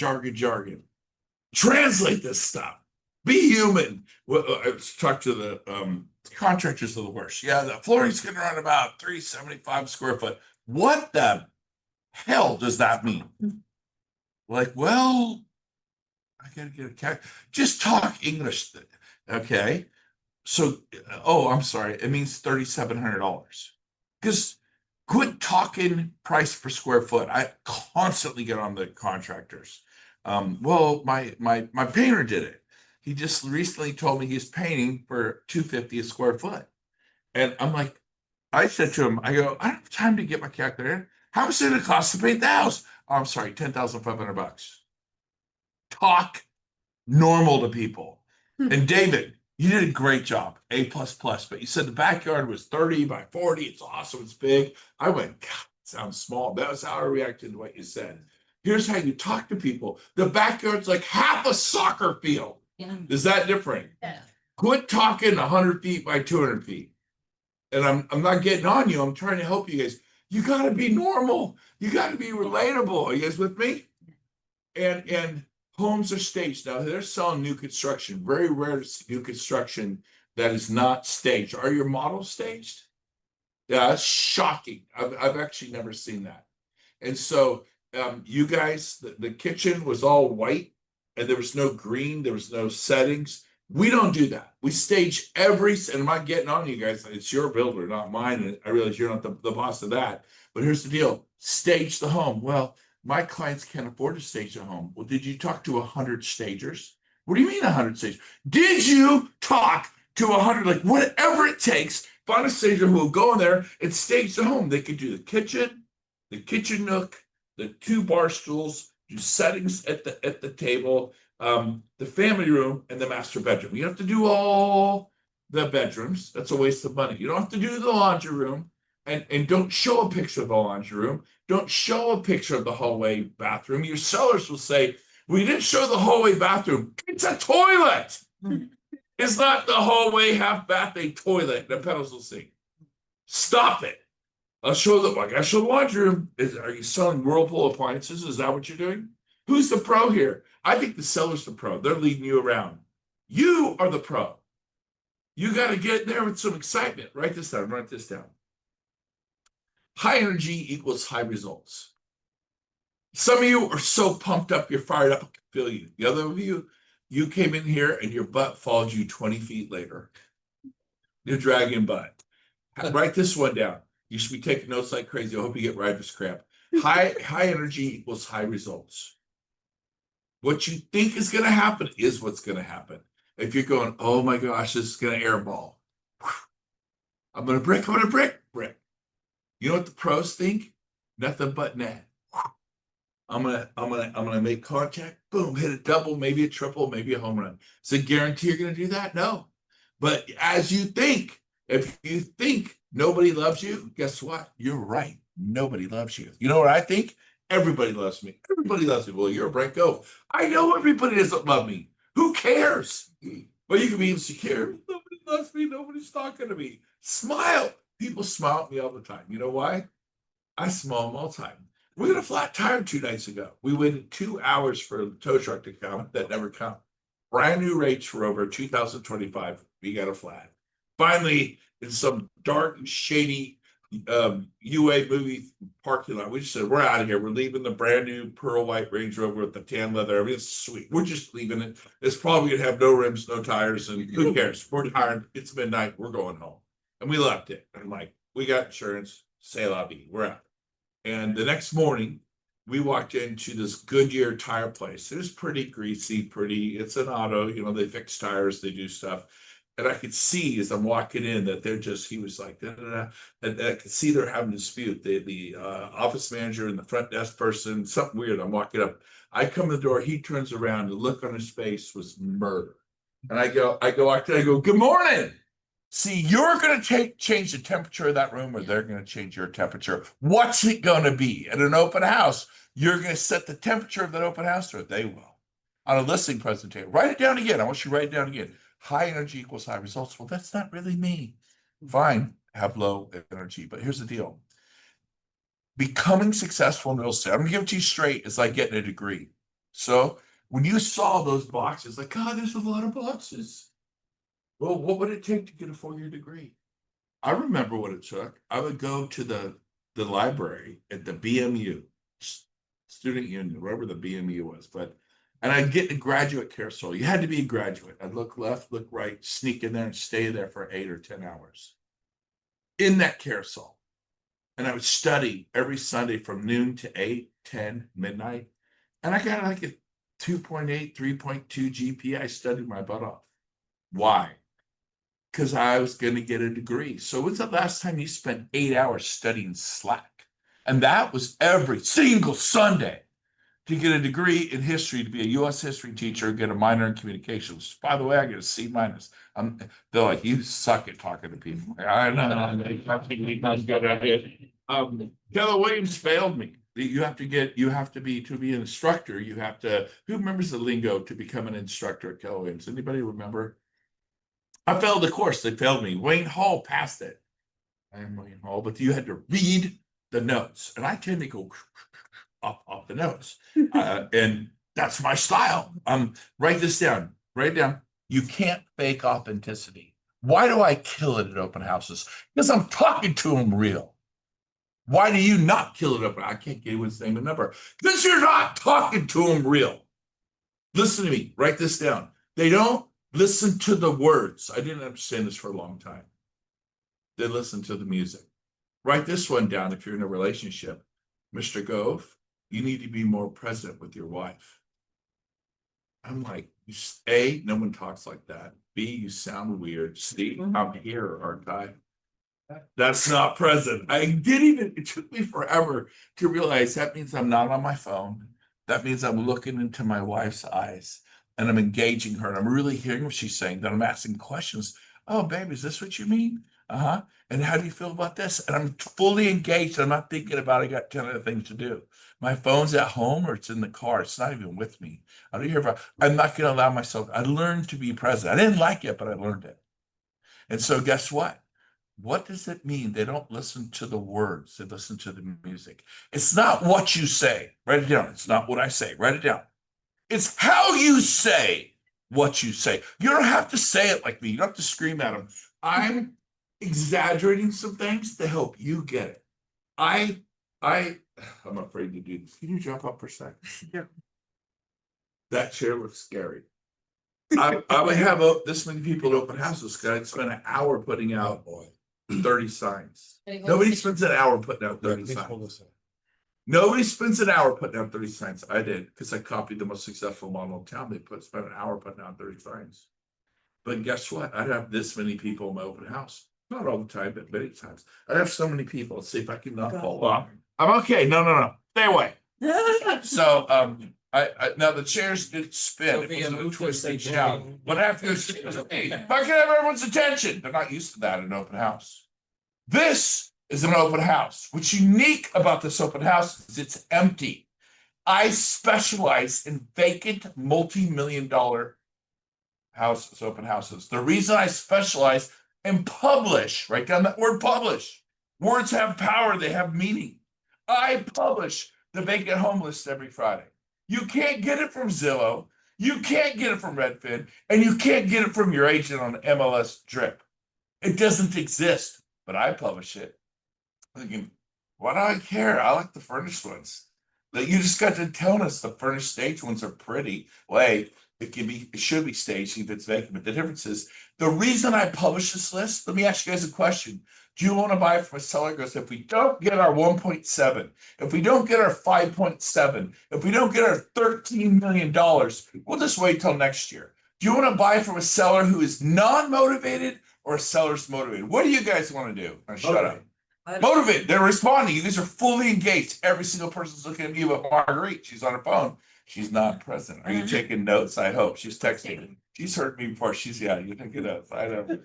Translate this stuff. Be human. Well, I talked to the contractors are the worst. Yeah, the flooring's gonna run about $375 square foot. What the hell does that mean? Like, well, I gotta get a cat. Just talk English. Okay. So, I'm sorry. It means $3,700. Because quit talking price per square foot. I constantly get on the contractors. Well, my painter did it. He just recently told me he's painting for $250 a square foot. And I'm like, I said to him, I go, I don't have time to get my calculator. How much did it cost to paint the house? Oh, I'm sorry, $10,500. Talk normal to people. And David, you did a great job, A++, but you said the backyard was 30 by 40. It's awesome. It's big. I went, God, it sounds small. That was how I reacted to what you said. Here's how you talk to people. The backyard's like half a soccer field. Yeah. Is that different? Yeah. Quit talking 100 feet by 200 feet. And I'm not getting on you. I'm trying to help you guys. You got to be normal. You got to be relatable. Are you guys with me? And homes are staged. Now they're selling new construction. Very rare to see new construction that is not staged. Are your models staged? Yeah, that's shocking. I've actually never seen that. And so you guys, the kitchen was all white and there was no green, there was no settings. We don't do that. We stage and I'm not getting on you guys. It's your builder, not mine. And I realize you're not the boss of that. But here's the deal. Stage the home. Well, my clients can't afford to stage a home. Well, did you talk to 100 stagers? What do you mean 100 stagers? Did you talk to 100, like whatever it takes, find a stager who will go in there and stage the home. They could do the kitchen nook, the 2 bar stools, do settings at the table, the family room, and the master bedroom. You don't have to do all the bedrooms. That's a waste of money. You don't have to do the laundry room, and don't show a picture of the laundry room. Don't show a picture of the hallway bathroom. Your sellers will say, we didn't show the hallway bathroom. It's a toilet. It's not the hallway half bath, a toilet, the pedestal sink. Stop it. I'll show the laundry room. Are you selling Whirlpool appliances? Is that what you're doing? Who's the pro here? I think the seller's the pro. They're leading you around. You are the pro. You got to get in there with some excitement. Write this down. Write this down. High energy equals high results. Some of you are so pumped up, you're fired up. I can feel you. The other of you, you came in here and your butt followed you 20 feet later. You're dragging butt. Write this one down. You should be taking notes like crazy. I hope you get writer's cramp. High energy equals high results. What you think is going to happen is what's going to happen. If you're going, oh my gosh, this is going to airball. I'm going to brick. You know what the pros think? Nothing but net. I'm gonna make contact. Boom, hit a double, maybe a triple, maybe a home run. Is it guarantee you're gonna do that? No. But as you think, if you think nobody loves you, guess what? You're right. Nobody loves you. You know what I think? Everybody loves me. Everybody loves me. Well, you're a Brent Gove. I know everybody doesn't love me. Who cares? Well, you can be insecure. Nobody loves me. Nobody's talking to me. Smile. People smile at me all the time. You know why? I smile them all the time. We got a flat tire 2 nights ago. We waited 2 hours for the tow truck to come. That never come. Brand new rates for over 2025. We got a flat. Finally, in some dark, shady UA movie parking lot, we just said, we're out of here. We're leaving the brand new pearl white Range Rover with the tan leather. I mean, it's sweet. We're just leaving it. It's probably going to have no rims, no tires, and who cares? We're tired. It's midnight. We're going home. And we left it. I'm like, we got insurance. C'est la vie. We're out. And the next morning, we walked into this Goodyear tire place. It was pretty greasy, it's an auto, you know, they fix tires, they do stuff. And I could see as I'm walking in that he was like, da, da, da. And I could see they're having a dispute. The office manager and the front desk person, something weird. I'm walking up. I come to the door, he turns around, the look on his face was murder. And I go, good morning. See, you're going to change the temperature of that room, or they're going to change your temperature. What's it going to be? At an open house, you're going to set the temperature of that open house, or they will. On a listing presentation, write it down again. I want you to write it down again. High energy equals high results. Well, that's not really me. Fine, have low energy. But here's the deal. Becoming successful in real estate, I'm going to give it to you straight, it's like getting a degree. So when you saw those boxes, like, God, there's a lot of boxes. Well, what would it take to get a 4-year degree? I remember what it took. I would go to the library at the BMU, student union, wherever the BMU was, and I'd get a graduate carousel. You had to be a graduate. I'd look left, look right, sneak in there and stay there for 8 or 10 hours in that carousel. And I would study every Sunday from noon to 8, 10, midnight. And I got like a 2.8, 3.2 GPA. I studied my butt off. Why? Because I was going to get a degree. So when's the last time you spent 8 hours studying Slack? And that was every single Sunday. to get a degree in history, to be a US history teacher, get a minor in communications. By the way, I get a C minus. They're like, you suck at talking to people. I know. I'm good at it. Keller Williams failed me. You have to be an instructor. Who remembers the lingo to become an instructor at Keller Williams? Anybody remember? I failed the course. They failed me. Wayne Hall passed it. I am Wayne Hall, but you had to read the notes. And I tend to go off the notes. And that's my style. Write this down. Write it down. You can't fake authenticity. Why do I kill it at open houses? Because I'm talking to them real. Why do you not kill it up? I can't get anyone's name and number. Because you're not talking to them real. Listen to me. Write this down. They don't listen to the words. I didn't understand this for a long time. They listen to the music. Write this one down if you're in a relationship. Mr. Gove, you need to be more present with your wife. I'm like, A, no one talks like that. B, you sound weird. C, I'm here, aren't I? That's not present. It took me forever to realize that means I'm not on my phone. That means I'm looking into my wife's eyes and I'm engaging her. And I'm really hearing what she's saying. Then I'm asking questions. Oh, babe, is this what you mean? Uh-huh. And how do you feel about this? And I'm fully engaged. I'm not thinking about I got 10 other things to do. My phone's at home or it's in the car. It's not even with me. I don't hear about. I'm not going to allow myself. I learned to be present. I didn't like it, but I learned it. And so guess what? What does it mean? They don't listen to the words. They listen to the music. It's not what you say. Write it down. It's not what I say. Write it down. It's how you say what you say. You don't have to say it like me. You don't have to scream at them. I'm exaggerating some things to help you get it. I'm afraid to do this. Can you jump up for a second? Yeah. That chair looks scary. I would have this many people at open houses because I'd spend an hour putting out 30 signs. Nobody spends an hour putting out 30 signs. Nobody spends an hour putting out 30 signs. I did because I copied the most successful model in town. They spent an hour putting out 30 signs. But guess what? I'd have this many people in my open house. Not all the time, but many times. I'd have so many people. Let's see if I can not fall off. I'm okay. No. Stay away. So now the chairs did spin. Sophia, It was a move to twisted say shout. boing. What happened is, if I can have everyone's attention, they're not used to that in an open house. This is an open house. What's unique about this open house is it's empty. I specialize in vacant multi-million-dollar houses, open houses. The reason I specialize and publish, write down that word publish. Words have power, they have meaning. I publish the vacant home list every Friday. You can't get it from Zillow, you can't get it from Redfin, and you can't get it from your agent on MLS Drip. It doesn't exist, but I publish it. I'm thinking, why do I care? I like the furnished ones. That you just got to tell us the furnished stage ones are pretty. Wait, it should be staged if it's vacant. But the difference is the reason I publish this list. Let me ask you guys a question. Do you want to buy from a seller? Goes, if we don't get our 1.7, if we don't get our 5.7, if we don't get our $13 million, we'll just wait till next year. Do you want to buy from a seller who is non-motivated or a seller's motivated? What do you guys want to do? Now, shut up. Motivated. They're responding. You guys are fully engaged. Every single person's looking at me but Marguerite. She's on her phone. She's not present. Are you taking notes? I hope. She's texting. She's heard me before. You're taking notes. I know.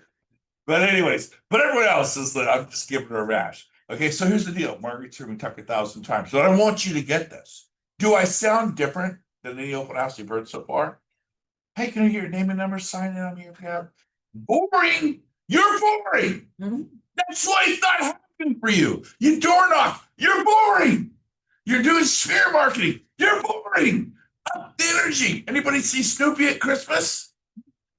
But anyways, but everyone else is that I'm just giving her a rash. Okay, so here's the deal. Marguerite's heard me talk 1,000 times. But I want you to get this. Do I sound different than any open house you've heard so far? Hey, can I hear your name and number sign in on your account? Boring. You're boring. That's why it's not happening for you. You door knock. You're boring. You're doing sphere marketing. You're boring. Up the energy. Anybody see Snoopy at Christmas?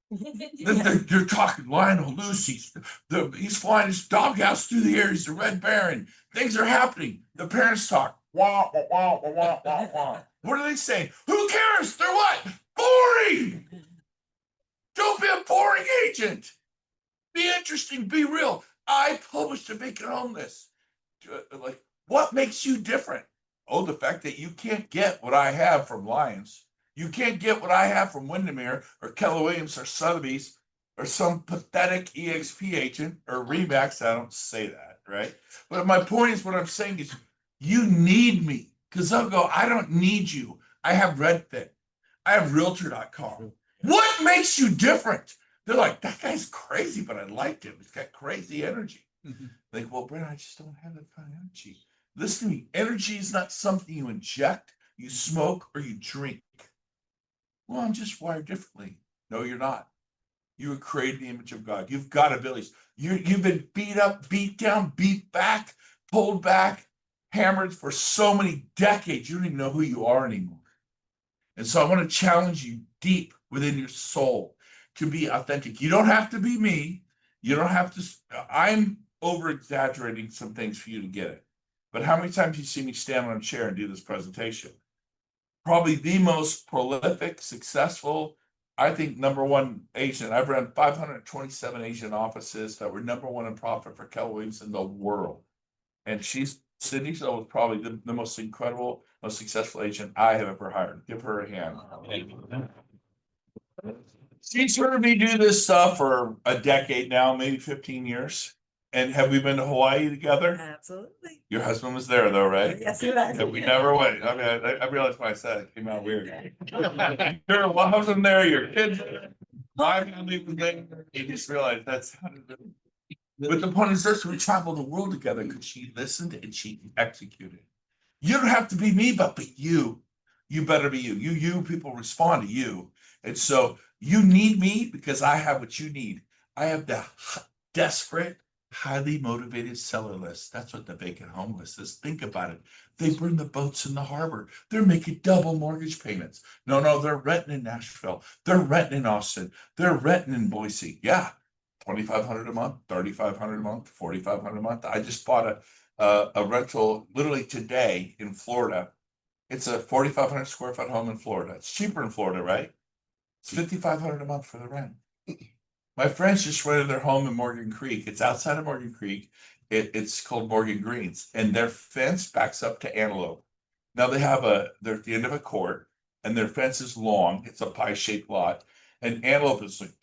You're talking Lionel Lucy. He's flying his doghouse through the air. He's the Red Baron. Things are happening. The parents talk. Wah, wah, wah, wah, wah, wah, wah. What are they saying? Who cares? They're what? Boring. Don't be a boring agent. Be interesting. Be real. I published a vacant home list. Like, what makes you different? Oh, the fact that you can't get what I have from Lions. You can't get what I have from Windermere or Keller Williams or Sotheby's or some pathetic EXP agent or Remax. I don't say that, right? But my point is, what I'm saying is, you need me because they'll go, I don't need you. I have Redfin. I have Realtor.com. What makes you different? They're like, that guy's crazy, but I liked him. He's got crazy energy. Like, well, Brent, I just don't have that kind of energy. Listen to me. Energy is not something you inject, you smoke, or you drink. Well, I'm just wired differently. No, you're not. You were created in the image of God. You've got abilities. You've been beat up, beat down, beat back, pulled back, hammered for so many decades. You don't even know who you are anymore. And so I want to challenge you deep within your soul to be authentic. You don't have to be me. You don't have to. I'm over exaggerating some things for you to get it. But how many times you see me stand on a chair and do this presentation? Probably the most prolific, successful, I think, #1 agent. I've run 527 agent offices that were #1 in profit for Keller Williams in the world. And Sydney Snow was probably the most incredible, most successful agent I have ever hired. Give her a hand. She's heard me do this stuff for a decade now, maybe 15 years. And have we been to Hawaii together? Absolutely. Your husband was there though, right? Yes, he was. And we never went. I mean, I realized when I said it came out weird. Your husband there, your kids there, my family was there. You just realize that's how to do it. But the point is this, we traveled the world together because she listened and she executed. You don't have to be me, but you. You better be you. You people respond to you. And so you need me because I have what you need. I have the desperate, highly motivated seller list. That's what the vacant home list is. Think about it. They bring the boats in the harbor. They're making double mortgage payments. No, they're renting in Nashville. They're renting in Austin. They're renting in Boise. Yeah. $2,500 a month, $3,500 a month, $4,500 a month. I just bought a rental literally today in Florida. It's a 4,500 square foot home in Florida. It's cheaper in Florida, right? It's $5,500 a month for the rent. My friends just rented their home in Morgan Creek. It's outside of Morgan Creek. It's called Morgan Greens, and their fence backs up to Antelope. Now they're at the end of a court, and their fence is long. It's a pie-shaped lot, and Antelope is like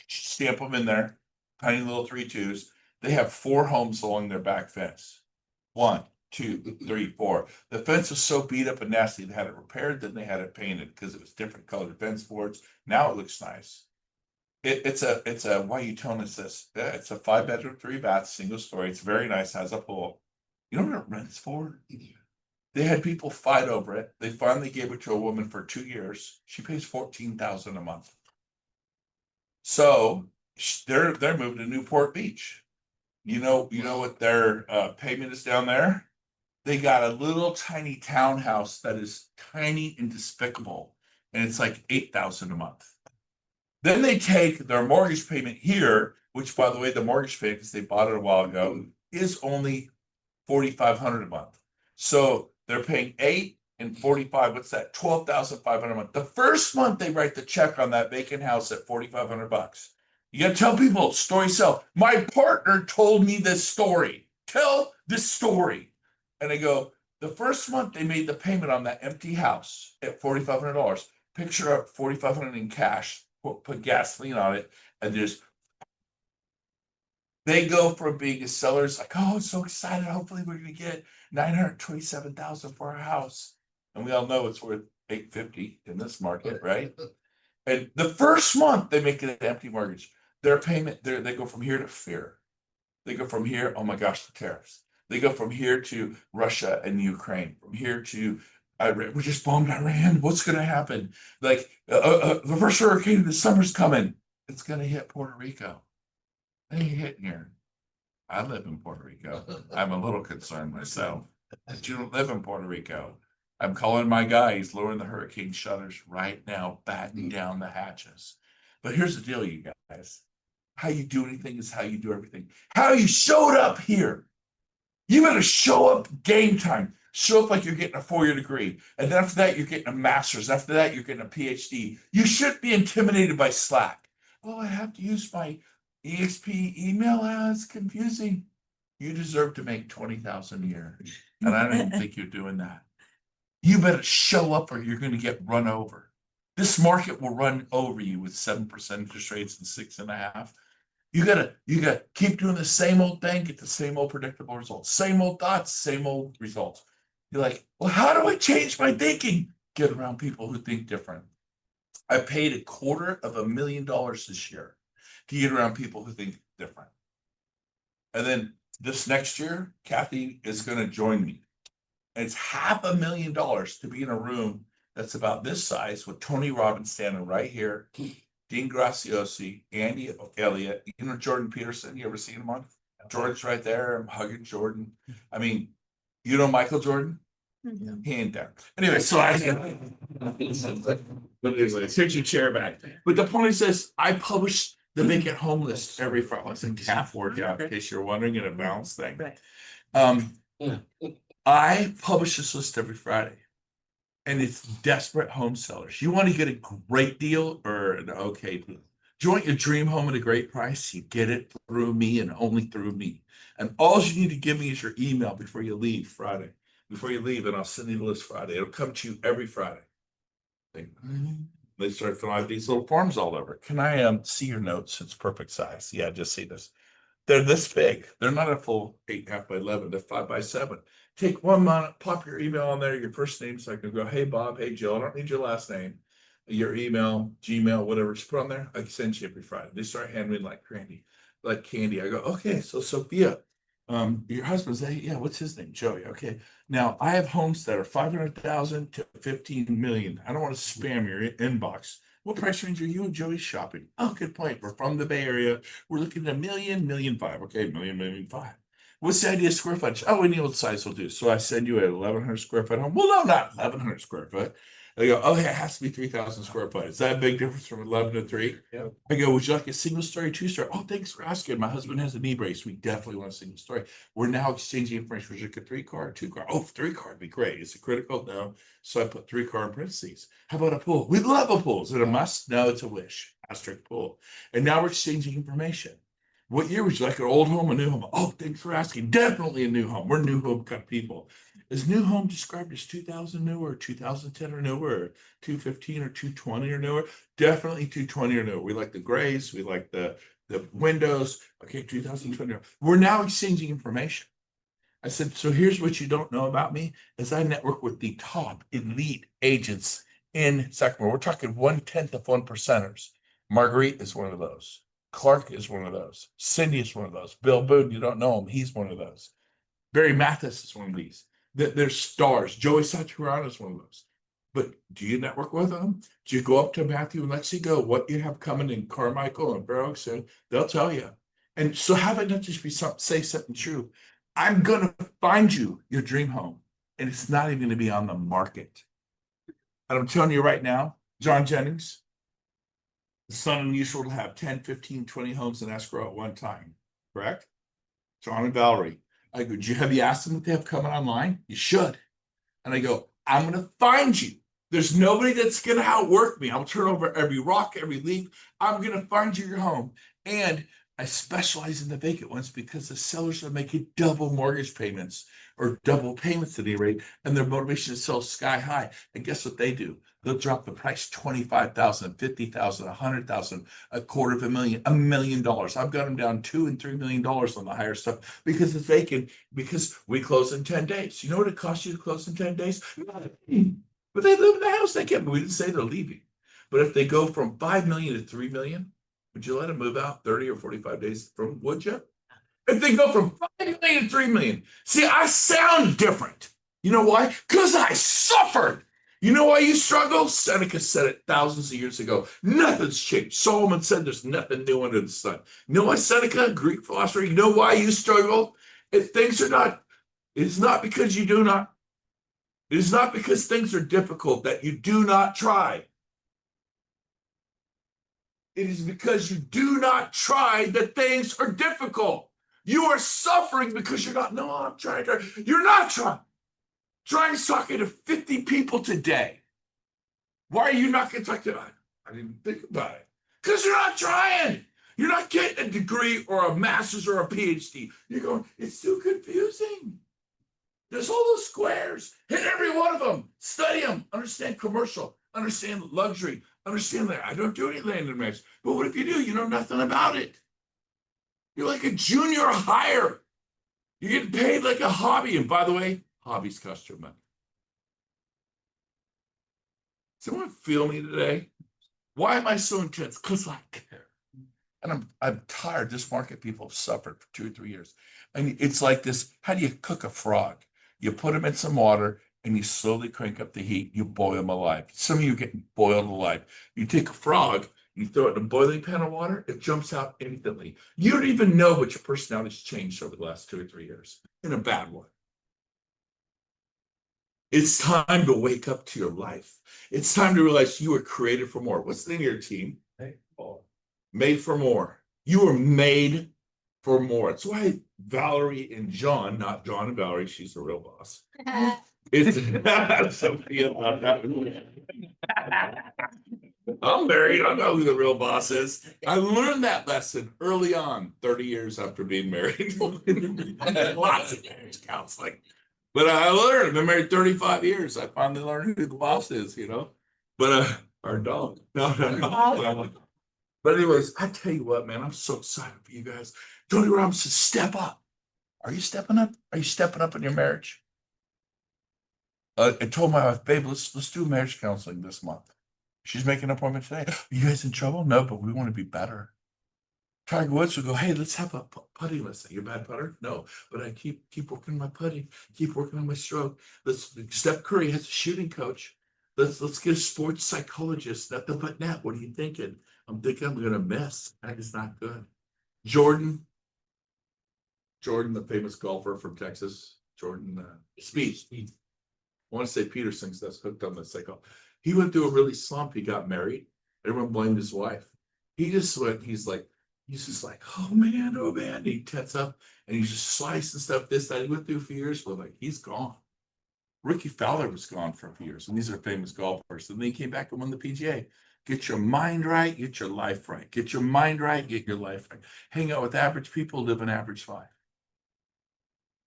stamp them in there, tiny little 3-2s. They have 4 homes along their back fence. 1, 2, 3, 4. The fence was so beat up and nasty, they had it repaired, then they had it painted because it was different colored fence boards. Now it looks nice. It's a why are you telling us this? Yeah, it's a 5-bedroom, 3-bath, single story. It's very nice, has a pool. You know what it rents for? They had people fight over it. They finally gave it to a woman for 2 years. She pays $14,000 a month. So they're moving to Newport Beach. You know what their payment is down there? They got a little tiny townhouse that is tiny and despicable, and it's like $8,000 a month. Then they take their mortgage payment here, which, by the way, the mortgage payment, because they bought it a while ago, is only $4,500 a month. So they're paying 8 and 45. What's that? $12,500 a month. The first month they write the check on that vacant house at $4,500. You got to tell people story sell. My partner told me this story. Tell this story. And I go, the first month they made the payment on that empty house at $4,500. Picture up $4,500 in cash. Put gasoline on it, and they go from being a seller's like, oh, I'm so excited. Hopefully we're gonna get $927,000 for our house. And we all know it's worth $850 in this market, right? And the first month they make an empty mortgage. Their payment, they go from here to fear. They go from here, oh my gosh, the tariffs. They go from here to Russia and Ukraine, from here to we just bombed Iran. What's going to happen? Like the first hurricane of the summer's coming. It's going to hit Puerto Rico. It ain't hitting here. I live in Puerto Rico. I'm a little concerned myself. But you don't live in Puerto Rico. I'm calling my guy. He's lowering the hurricane shutters right now, battening down the hatches. But here's the deal, you guys. How you do anything is how you do everything. How you showed up here. You better show up game time. Show up like you're getting a 4-year degree. And then after that, you're getting a master's. After that, you're getting a PhD. You shouldn't be intimidated by Slack. Oh, I have to use my EXP email. It's confusing. You deserve to make $20,000 a year. And I don't even think you're doing that. You better show up or you're going to get run over. This market will run over you with 7% interest rates and 6.5%. You gotta keep doing the same old thing, get the same old predictable results, same old thoughts, same old results. You're like, well, how do I change my thinking? get around people who think different. I paid $250,000 this year to get around people who think different. And then this next year, Kathy is going to join me. And it's $500,000 to be in a room that's about this size with Tony Robbins standing right here, Dean Graciosi, Andy Elliott, you know Jordan Peterson. You ever seen him on? Jordan's right there. I'm hugging Jordan. I mean, you know Michael Jordan? He ain't there. Anyway, so but anyways, here's your chair back. But the point is this: I publish the vacant home list every Friday. It's a calf workout, in case you're wondering, in a balance thing. I publish this list every Friday, and it's desperate home sellers. You want to get a great deal or an okay deal? Do you want your dream home at a great price? You get it through me and only through me. And all you need to give me is your email before you leave Friday. Before you leave, and I'll send you the list Friday. It'll come to you every Friday. They start filling out these little forms all over. Can I see your notes? It's perfect size. Yeah, just see this. They're this big. They're not a full 8.5 by 11. They're 5 by 7. Take 1 month, pop your email on there, your first name, so I can go, hey Bob, hey Jill. I don't need your last name, your email, Gmail, whatever. Just put on there. I can send you every Friday. They start handing me like candy. I go, okay. So Sophia, your husband's, hey, yeah, what's his name? Joey. Okay. Now I have homes that are 500,000 to 15 million. I don't want to spam your inbox. What price range are you and Joey shopping? Oh, good point. We're from the Bay Area. We're looking at $1 million, $1.5 million. Okay, $1.5 million. What's the idea of square footage? Oh, any old size will do. So I send you a 1,100 square foot home. Well, no, not 1,100 square foot. They go, oh, yeah, it has to be 3,000 square foot. Is that a big difference from 11 to 3? Yeah. I go, would you like a single story, 2-story? Oh, thanks for asking. My husband has a knee brace. We definitely want a single story. We're now exchanging information. Would you like a 3-car or 2-car? Oh, 3-car would be great. Is it critical? No. So I put 3-car in parentheses. How about a pool? We love a pool. Is it a must? No, it's a wish. Asterisk pool. And now we're exchanging information. What year would you like, an old home, a new home? Oh, thanks for asking. Definitely a new home. We're new home kind of people. Is new home described as 2000 newer, 2010 or newer, or 215 or 220 or newer? Definitely 220 or newer. We like the grays. We like the windows. Okay, 2020. We're now exchanging information. I said, so here's what you don't know about me, is I network with the top elite agents in Sacramento. We're talking 1/10 of 1%ers. Marguerite is one of those. Clark is one of those. Cindy is one of those. Bill Boone, you don't know him. He's one of those. Barry Mathis is one of these. They're stars. Joey Satariano is one of those. But do you network with them? Do you go up to Matthew and Lexi, go, what you have coming in Carmichael and Fair Oaks? They'll tell you. And so have it not just be say something true. I'm going to find you your dream home. And it's not even going to be on the market. And I'm telling you right now, John Jennings, it's not unusual to have 10, 15, 20 homes in escrow at one time, correct? John and Valerie. I go, have you asked them what they have coming online? You should. And I go, I'm going to find you. There's nobody that's going to outwork me. I'll turn over every rock, every leaf. I'm going to find you your home. And I specialize in the vacant ones because the sellers are making double mortgage payments or double payments at any rate, and their motivation to sell sky high. And guess what they do? They'll drop the price 25,000, 50,000, 100,000, $250,000, $1 million. I've got them down $2 and $3 million on the higher stuff because it's vacant, because we close in 10 days. You know what it costs you to close in 10 days? But they live in the house. They can't, we didn't say they're leaving. But if they go from 5 million to 3 million, would you let them move out 30 or 45 days from, would you? If they go from 5 million to 3 million, see, I sound different. You know why? Because I suffered. You know why you struggle? Seneca said it thousands of years ago. Nothing's changed. Solomon said there's nothing new under the sun. You know why Seneca, Greek philosopher, you know why you struggle? If things are not, it's not because you do not, it is not because things are difficult that you do not try. It is because you do not try that things are difficult. You are suffering because you're not, no, I'm trying to, you're not trying. Trying talking to 50 people today. Why are you not going to talk to, I didn't think about it. Because you're not trying. You're not getting a degree or a master's or a PhD. You're going, it's too confusing. There's all those squares. Hit every one of them. Study them. Understand commercial. Understand luxury. Understand that. I don't do any land and management. But what if you do? You know nothing about it. You're like a junior hire. You're getting paid like a hobby. And by the way, hobbies cost you money. Someone feel me today? Why am I so intense? Because I care. And I'm tired. This market people have suffered for 2 or 3 years. And it's like this. How do you cook a frog? You put them in some water and you slowly crank up the heat. You boil them alive. Some of you are getting boiled alive. You take a frog, you throw it in a boiling pan of water, it jumps out instantly. You don't even know what your personality's changed over the last 2 or 3 years in a bad way. It's time to wake up to your life. It's time to realize you were created for more. What's the name of your team? Made for more. You were made for more. That's why Valerie and John, not John and Valerie, she's the real boss. It's Sophia. I'm married. I know who the real boss is. I learned that lesson early on, 30 years after being married. Lots of marriage counseling. But I learned, I've been married 35 years. I finally learned who the boss is, you know. But our dog. No. But anyways, I tell you what, man, I'm so excited for you guys. Tony Robbins said, step up. Are you stepping up? Are you stepping up in your marriage? I told my wife, babe, let's do marriage counseling this month. She's making an appointment today. Are you guys in trouble? No, but we want to be better. Tiger Woods would go, hey, let's have a putting lesson. You're a bad putter? No, but I keep working on my putting, keep working on my stroke. Steph Curry has a shooting coach. Let's get a sports psychologist. Nothing but net. What are you thinking? I'm thinking I'm gonna miss. That is not good. Jordan, the famous golfer from Texas. Jordan Speed. I want to say Peterson, because that's hooked on the cycle. He went through a really slump. He got married. Everyone blamed his wife. He just went, he's just like, oh man. And he tets up and he's just slicing stuff, this, that. He went through a few years, but like he's gone. Ricky Fowler was gone for a few years, and these are famous golfers. And then he came back and won the PGA. Get your mind right, get your life right. Get your mind right, get your life right. Hang out with average people, live an average life.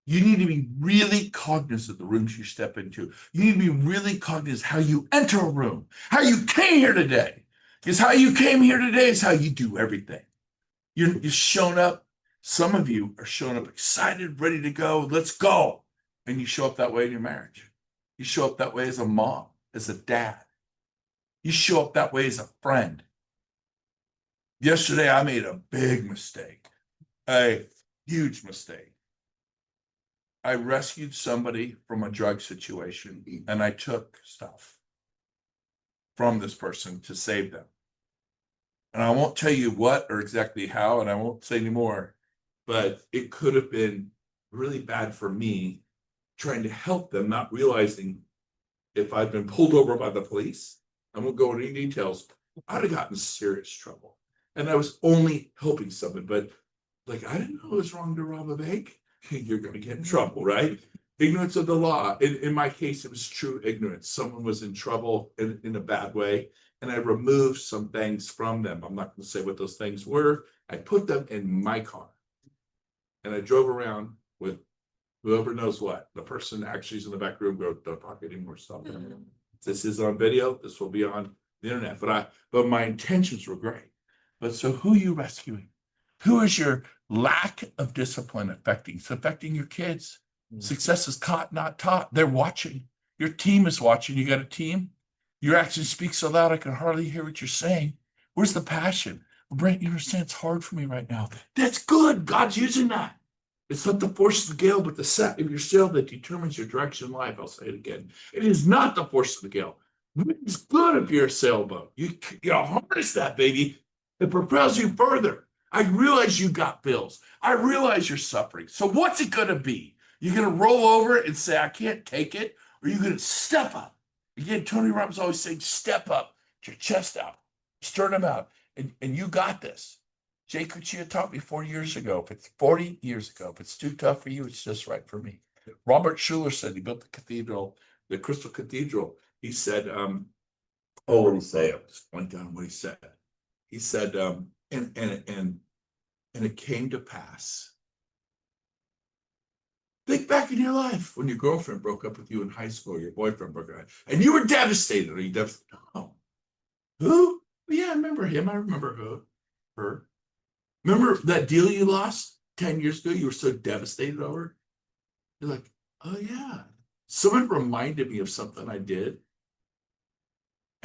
You need to be really cognizant of the rooms you step into. You need to be really cognizant how you enter a room, how you came here today. Because how you came here today is how you do everything. You're shown up. Some of you are showing up excited, ready to go. Let's go. And you show up that way in your marriage. You show up that way as a mom, as a dad. You show up that way as a friend. Yesterday, I made a big mistake, a huge mistake. I rescued somebody from a drug situation, and I took stuff from this person to save them. And I won't tell you what or exactly how, and I won't say any more, but it could have been really bad for me trying to help them, not realizing if I'd been pulled over by the police, I won't go into any details, I'd have gotten in serious trouble. And I was only helping someone, but like, I didn't know it was wrong to rob a bank. You're going to get in trouble, right? Ignorance of the law. In my case, it was true ignorance. Someone was in trouble in a bad way, and I removed some things from them. I'm not going to say what those things were. I put them in my car, and I drove around with whoever knows what. The person actually is in the back room. Go, don't talk any more stuff. This is on video. This will be on the internet. But my intentions were great. But so who are you rescuing? Who is your lack of discipline affecting? It's affecting your kids. Success is caught, not taught. They're watching. Your team is watching. You got a team. Your actions speak so loud I can hardly hear what you're saying. Where's the passion? Well, Brent, you understand it's hard for me right now. That's good. God's using that. It's not the force of the gale, but the set of your sail that determines your direction in life. I'll say it again. It is not the force of the gale. It's good if you're a sailboat. You harness that, baby. It propels you further. I realize you got bills. I realize you're suffering. So what's it going to be? You're going to roll over and say, I can't take it? Or you're going to step up? Again, Tony Robbins always saying, step up, get your chest out, sternum out, and you got this. Jay Cuccia taught me 40 years ago. If it's 40 years ago, if it's too tough for you, it's just right for me. Robert Schuller said, he built the cathedral, the Crystal Cathedral. He said, what did he say? I just went down what he said. He said, and it came to pass. Think back in your life when your girlfriend broke up with you in high school, or your boyfriend broke up, and you were devastated. Are you devastated? No. Who? Yeah, I remember him. I remember her. Remember that deal you lost 10 years ago? You were so devastated over? You're like, oh yeah. Someone reminded me of something I did.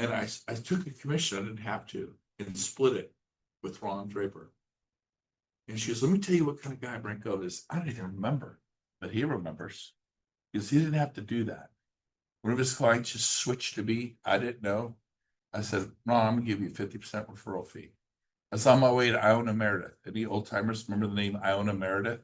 And I took a commission, I didn't have to, and split it with Ron Draper. And she goes, let me tell you what kind of guy Brent Gove is. I don't even remember, but he remembers. Because he didn't have to do that. One of his clients just switched to me. I didn't know. I said, Ron, I'm gonna give you a 50% referral fee. I was on my way to Iona Meredith. Any old timers remember the name Iona Meredith?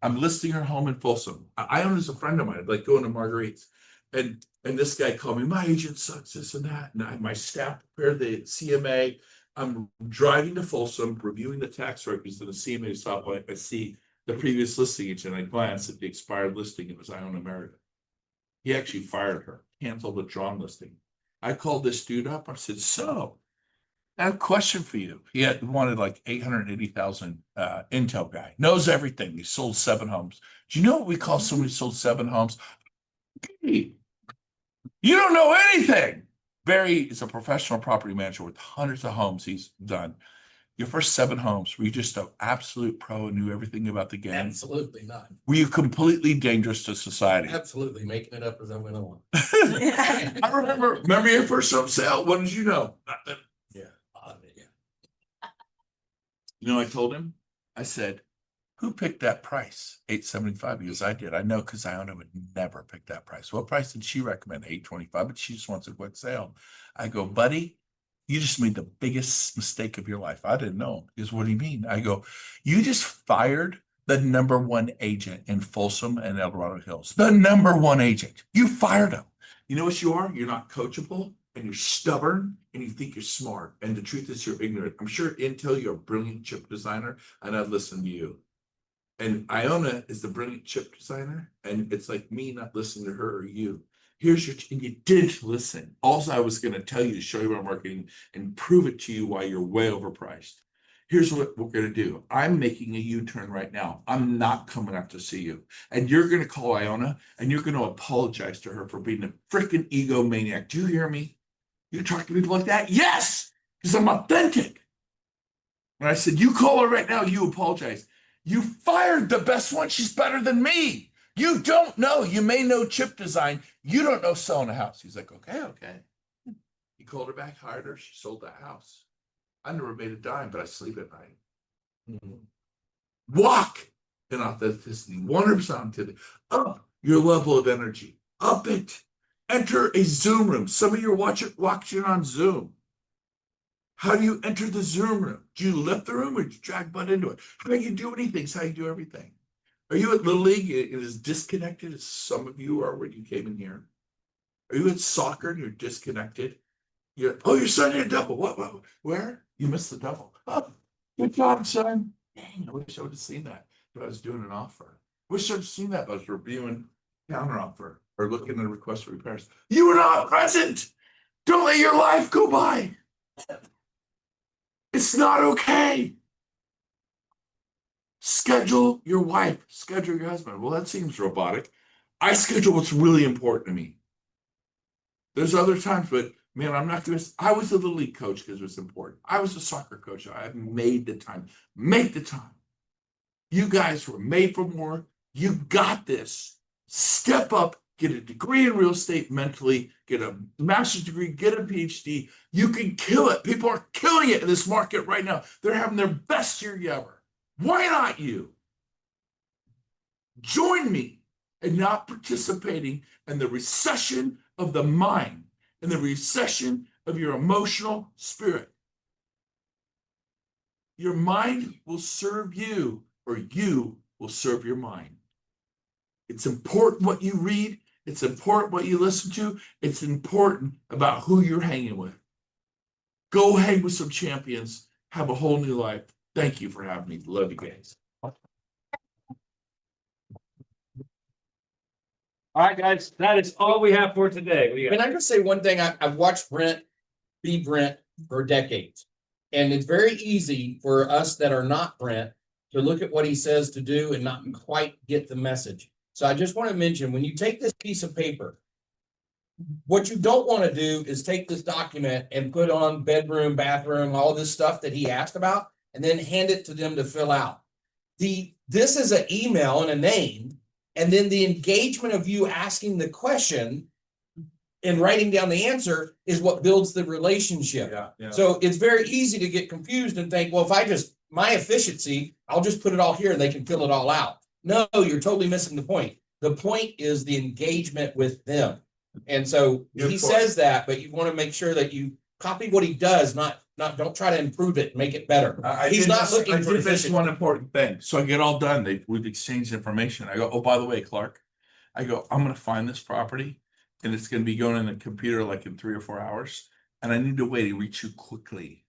I'm listing her home in Folsom. Iona's a friend of mine, like going to Marguerite's. And this guy called me, my agent sucks, this and that. And my staff prepared the CMA. I'm driving to Folsom, reviewing the tax records of the CMA stop. I see the previous listing agent. I glance at the expired listing. It was Iona Meredith. He actually fired her, canceled the drawn listing. I called this dude up. I said, so I have a question for you. He wanted like 880,000 Intel guy, knows everything. He sold 7 homes. Do you know what we call somebody who sold 7 homes? Hey, you don't know anything. Barry is a professional property manager with hundreds of homes he's done. Your first 7 homes, were you just an absolute pro and knew everything about the game? Absolutely not. Were you completely dangerous to society? Absolutely making it up as I went on. I remember your first home sale. What did you know? Nothing. Yeah. You know, I told him, I said, who picked that price? 875. He goes, I did. I know, because Iona would never pick that price. What price did she recommend? 825, but she just wants a quick sale. I go, buddy, you just made the biggest mistake of your life. I didn't know. He goes, what do you mean? I go, you just fired the #1 agent in Folsom and El Dorado Hills. The #1 agent. You fired him. You know what you are? You're not coachable, and you're stubborn, and you think you're smart. And the truth is you're ignorant. I'm sure Intel, you're a brilliant chip designer, and I'd listen to you. And Iona is the brilliant chip designer, and it's like me not listening to her or you. Here's your, and you did listen. Also, I was going to tell you to show you my marketing and prove it to you why you're way overpriced. Here's what we're going to do. I'm making a U-turn right now. I'm not coming out to see you. And you're going to call Iona, and you're going to apologize to her for being a freaking egomaniac. Do you hear me? You talk to people like that? Yes, because I'm authentic. And I said, you call her right now, you apologize. You fired the best one. She's better than me. You don't know. You may know chip design. You don't know selling a house. He's like, okay. He called her back, hired her. She sold that house. I never made a dime, but I sleep at night. Walk in authenticity, 100% authenticity. Up your level of energy. Up it. Enter a Zoom room. Some of you are watching on Zoom. How do you enter the Zoom room? Do you lift the room or do you drag butt into it? How do you do anything? It's how you do everything. Are you at Little League? It is disconnected as some of you are when you came in here. Are you at soccer and you're disconnected? You're son hit a double. What? Where? You missed the double. Oh, good job, son. Dang, I wish I would have seen that if I was doing an offer. Wish I'd seen that if I was reviewing counter offer or looking at a request for repairs. You were not present. Don't let your life go by. It's not okay. Schedule your wife, schedule your husband. Well, that seems robotic. I schedule what's really important to me. There's other times, but man, I'm not going to. I was a Little League coach because it was important. I was a soccer coach. I made the time. Make the time. You guys were made for more. You got this. Step up, get a degree in real estate mentally, get a master's degree, get a PhD. You can kill it. People are killing it in this market right now. They're having their best year ever. Why not you? Join me in not participating in the recession of the mind and the recession of your emotional spirit. Your mind will serve you, or you will serve your mind. It's important what you read. It's important what you listen to. It's important about who you're hanging with. Go hang with some champions. Have a whole new life. Thank you for having me. Love you guys. All right, guys, that is all we have for today. Can I just say one thing? I've watched Brent be Brent for decades. And it's very easy for us that are not Brent to look at what he says to do and not quite get the message. So I just want to mention, when you take this piece of paper, what you don't want to do is take this document and put on bedroom, bathroom, all this stuff that he asked about, and then hand it to them to fill out. This is an email and a name, and then the engagement of you asking the question and writing down the answer is what builds the relationship. Yeah. So it's very easy to get confused and think, well, if I just, my efficiency, I'll just put it all here and they can fill it all out. No, you're totally missing the point. The point is the engagement with them. And so Good he point. says that, but you want to make sure that you copy what he does, not don't try to improve it, make it better. He's not looking for this efficiency. one important thing. So I get all done. We've exchanged information. I go, oh, by the way, Clark, I go, I'm gonna find this property and it's gonna be going in the computer like in 3 or 4 hours. And I need a way to reach you quickly.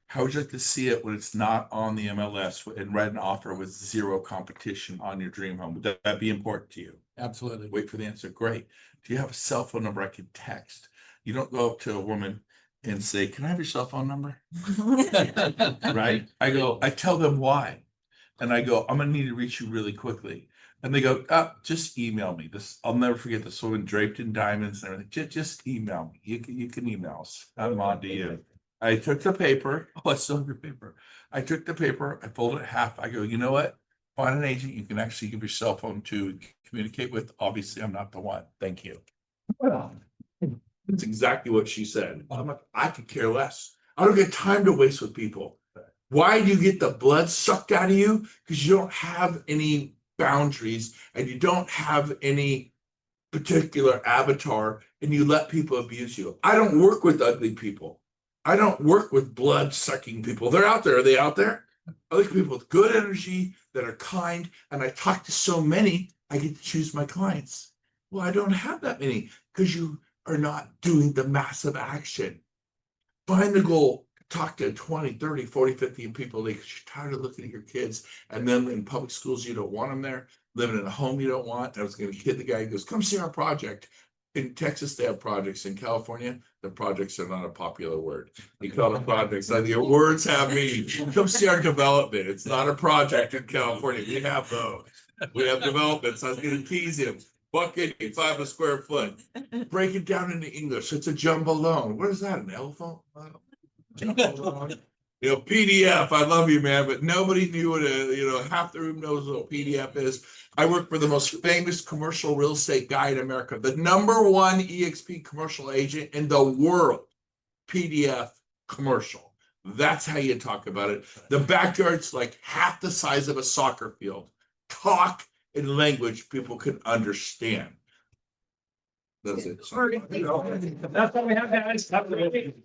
How would you like to see it when it's not on the MLS and read an offer with zero competition on your dream home? Would that be important to you? Absolutely. Wait for the answer. Great. Do you have a cell phone number I can text? You don't go up to a woman and say, can I have your cell phone number? Right? I tell them why. And I go, I'm gonna need to reach you really quickly. And they go, just email me. I'll never forget this woman draped in diamonds and everything. Just email me. You can email us. I'm on to you. I took the paper. Oh, I still have your paper. I took the paper, I folded it in half. I go, you know what? Find an agent you can actually give your cell phone to communicate with. Obviously, I'm not the one. Thank you. Well, that's exactly what she said. I'm like, I could care less. I don't get time to waste with people. Why do you get the blood sucked out of you? Because you don't have any boundaries and you don't have any particular avatar and you let people abuse you. I don't work with ugly people. I don't work with blood sucking people. They're out there. Are they out there? I look at people with good energy that are kind, and I talk to so many, I get to choose my clients. Well, I don't have that many because you are not doing the massive action. Find the goal. Talk to 20, 30, 40, 50 people because you're tired of looking at your kids. And then in public schools, you don't want them there. Living in a home you don't want. I was going to kid the guy who goes, come see our project. In Texas, they have projects. In California, the projects are not a popular word. You call it projects. Like your words have meaning. Come see our development. It's not a project in California. We have those. We have developments. I was going to tease him. $1.85 a square foot. Break it down into English. It's a jumbo loan. What is that? An elephant? PDF. I love you, man, but nobody knew what half the room knows what a PDF is. I work for the most famous commercial real estate guy in America, the #1 EXP commercial agent in the world. PDF commercial. That's how you talk about it. The backyard's like half the size of a soccer field. Talk in language people can understand. That's it. That's all we have, guys. Have a good week.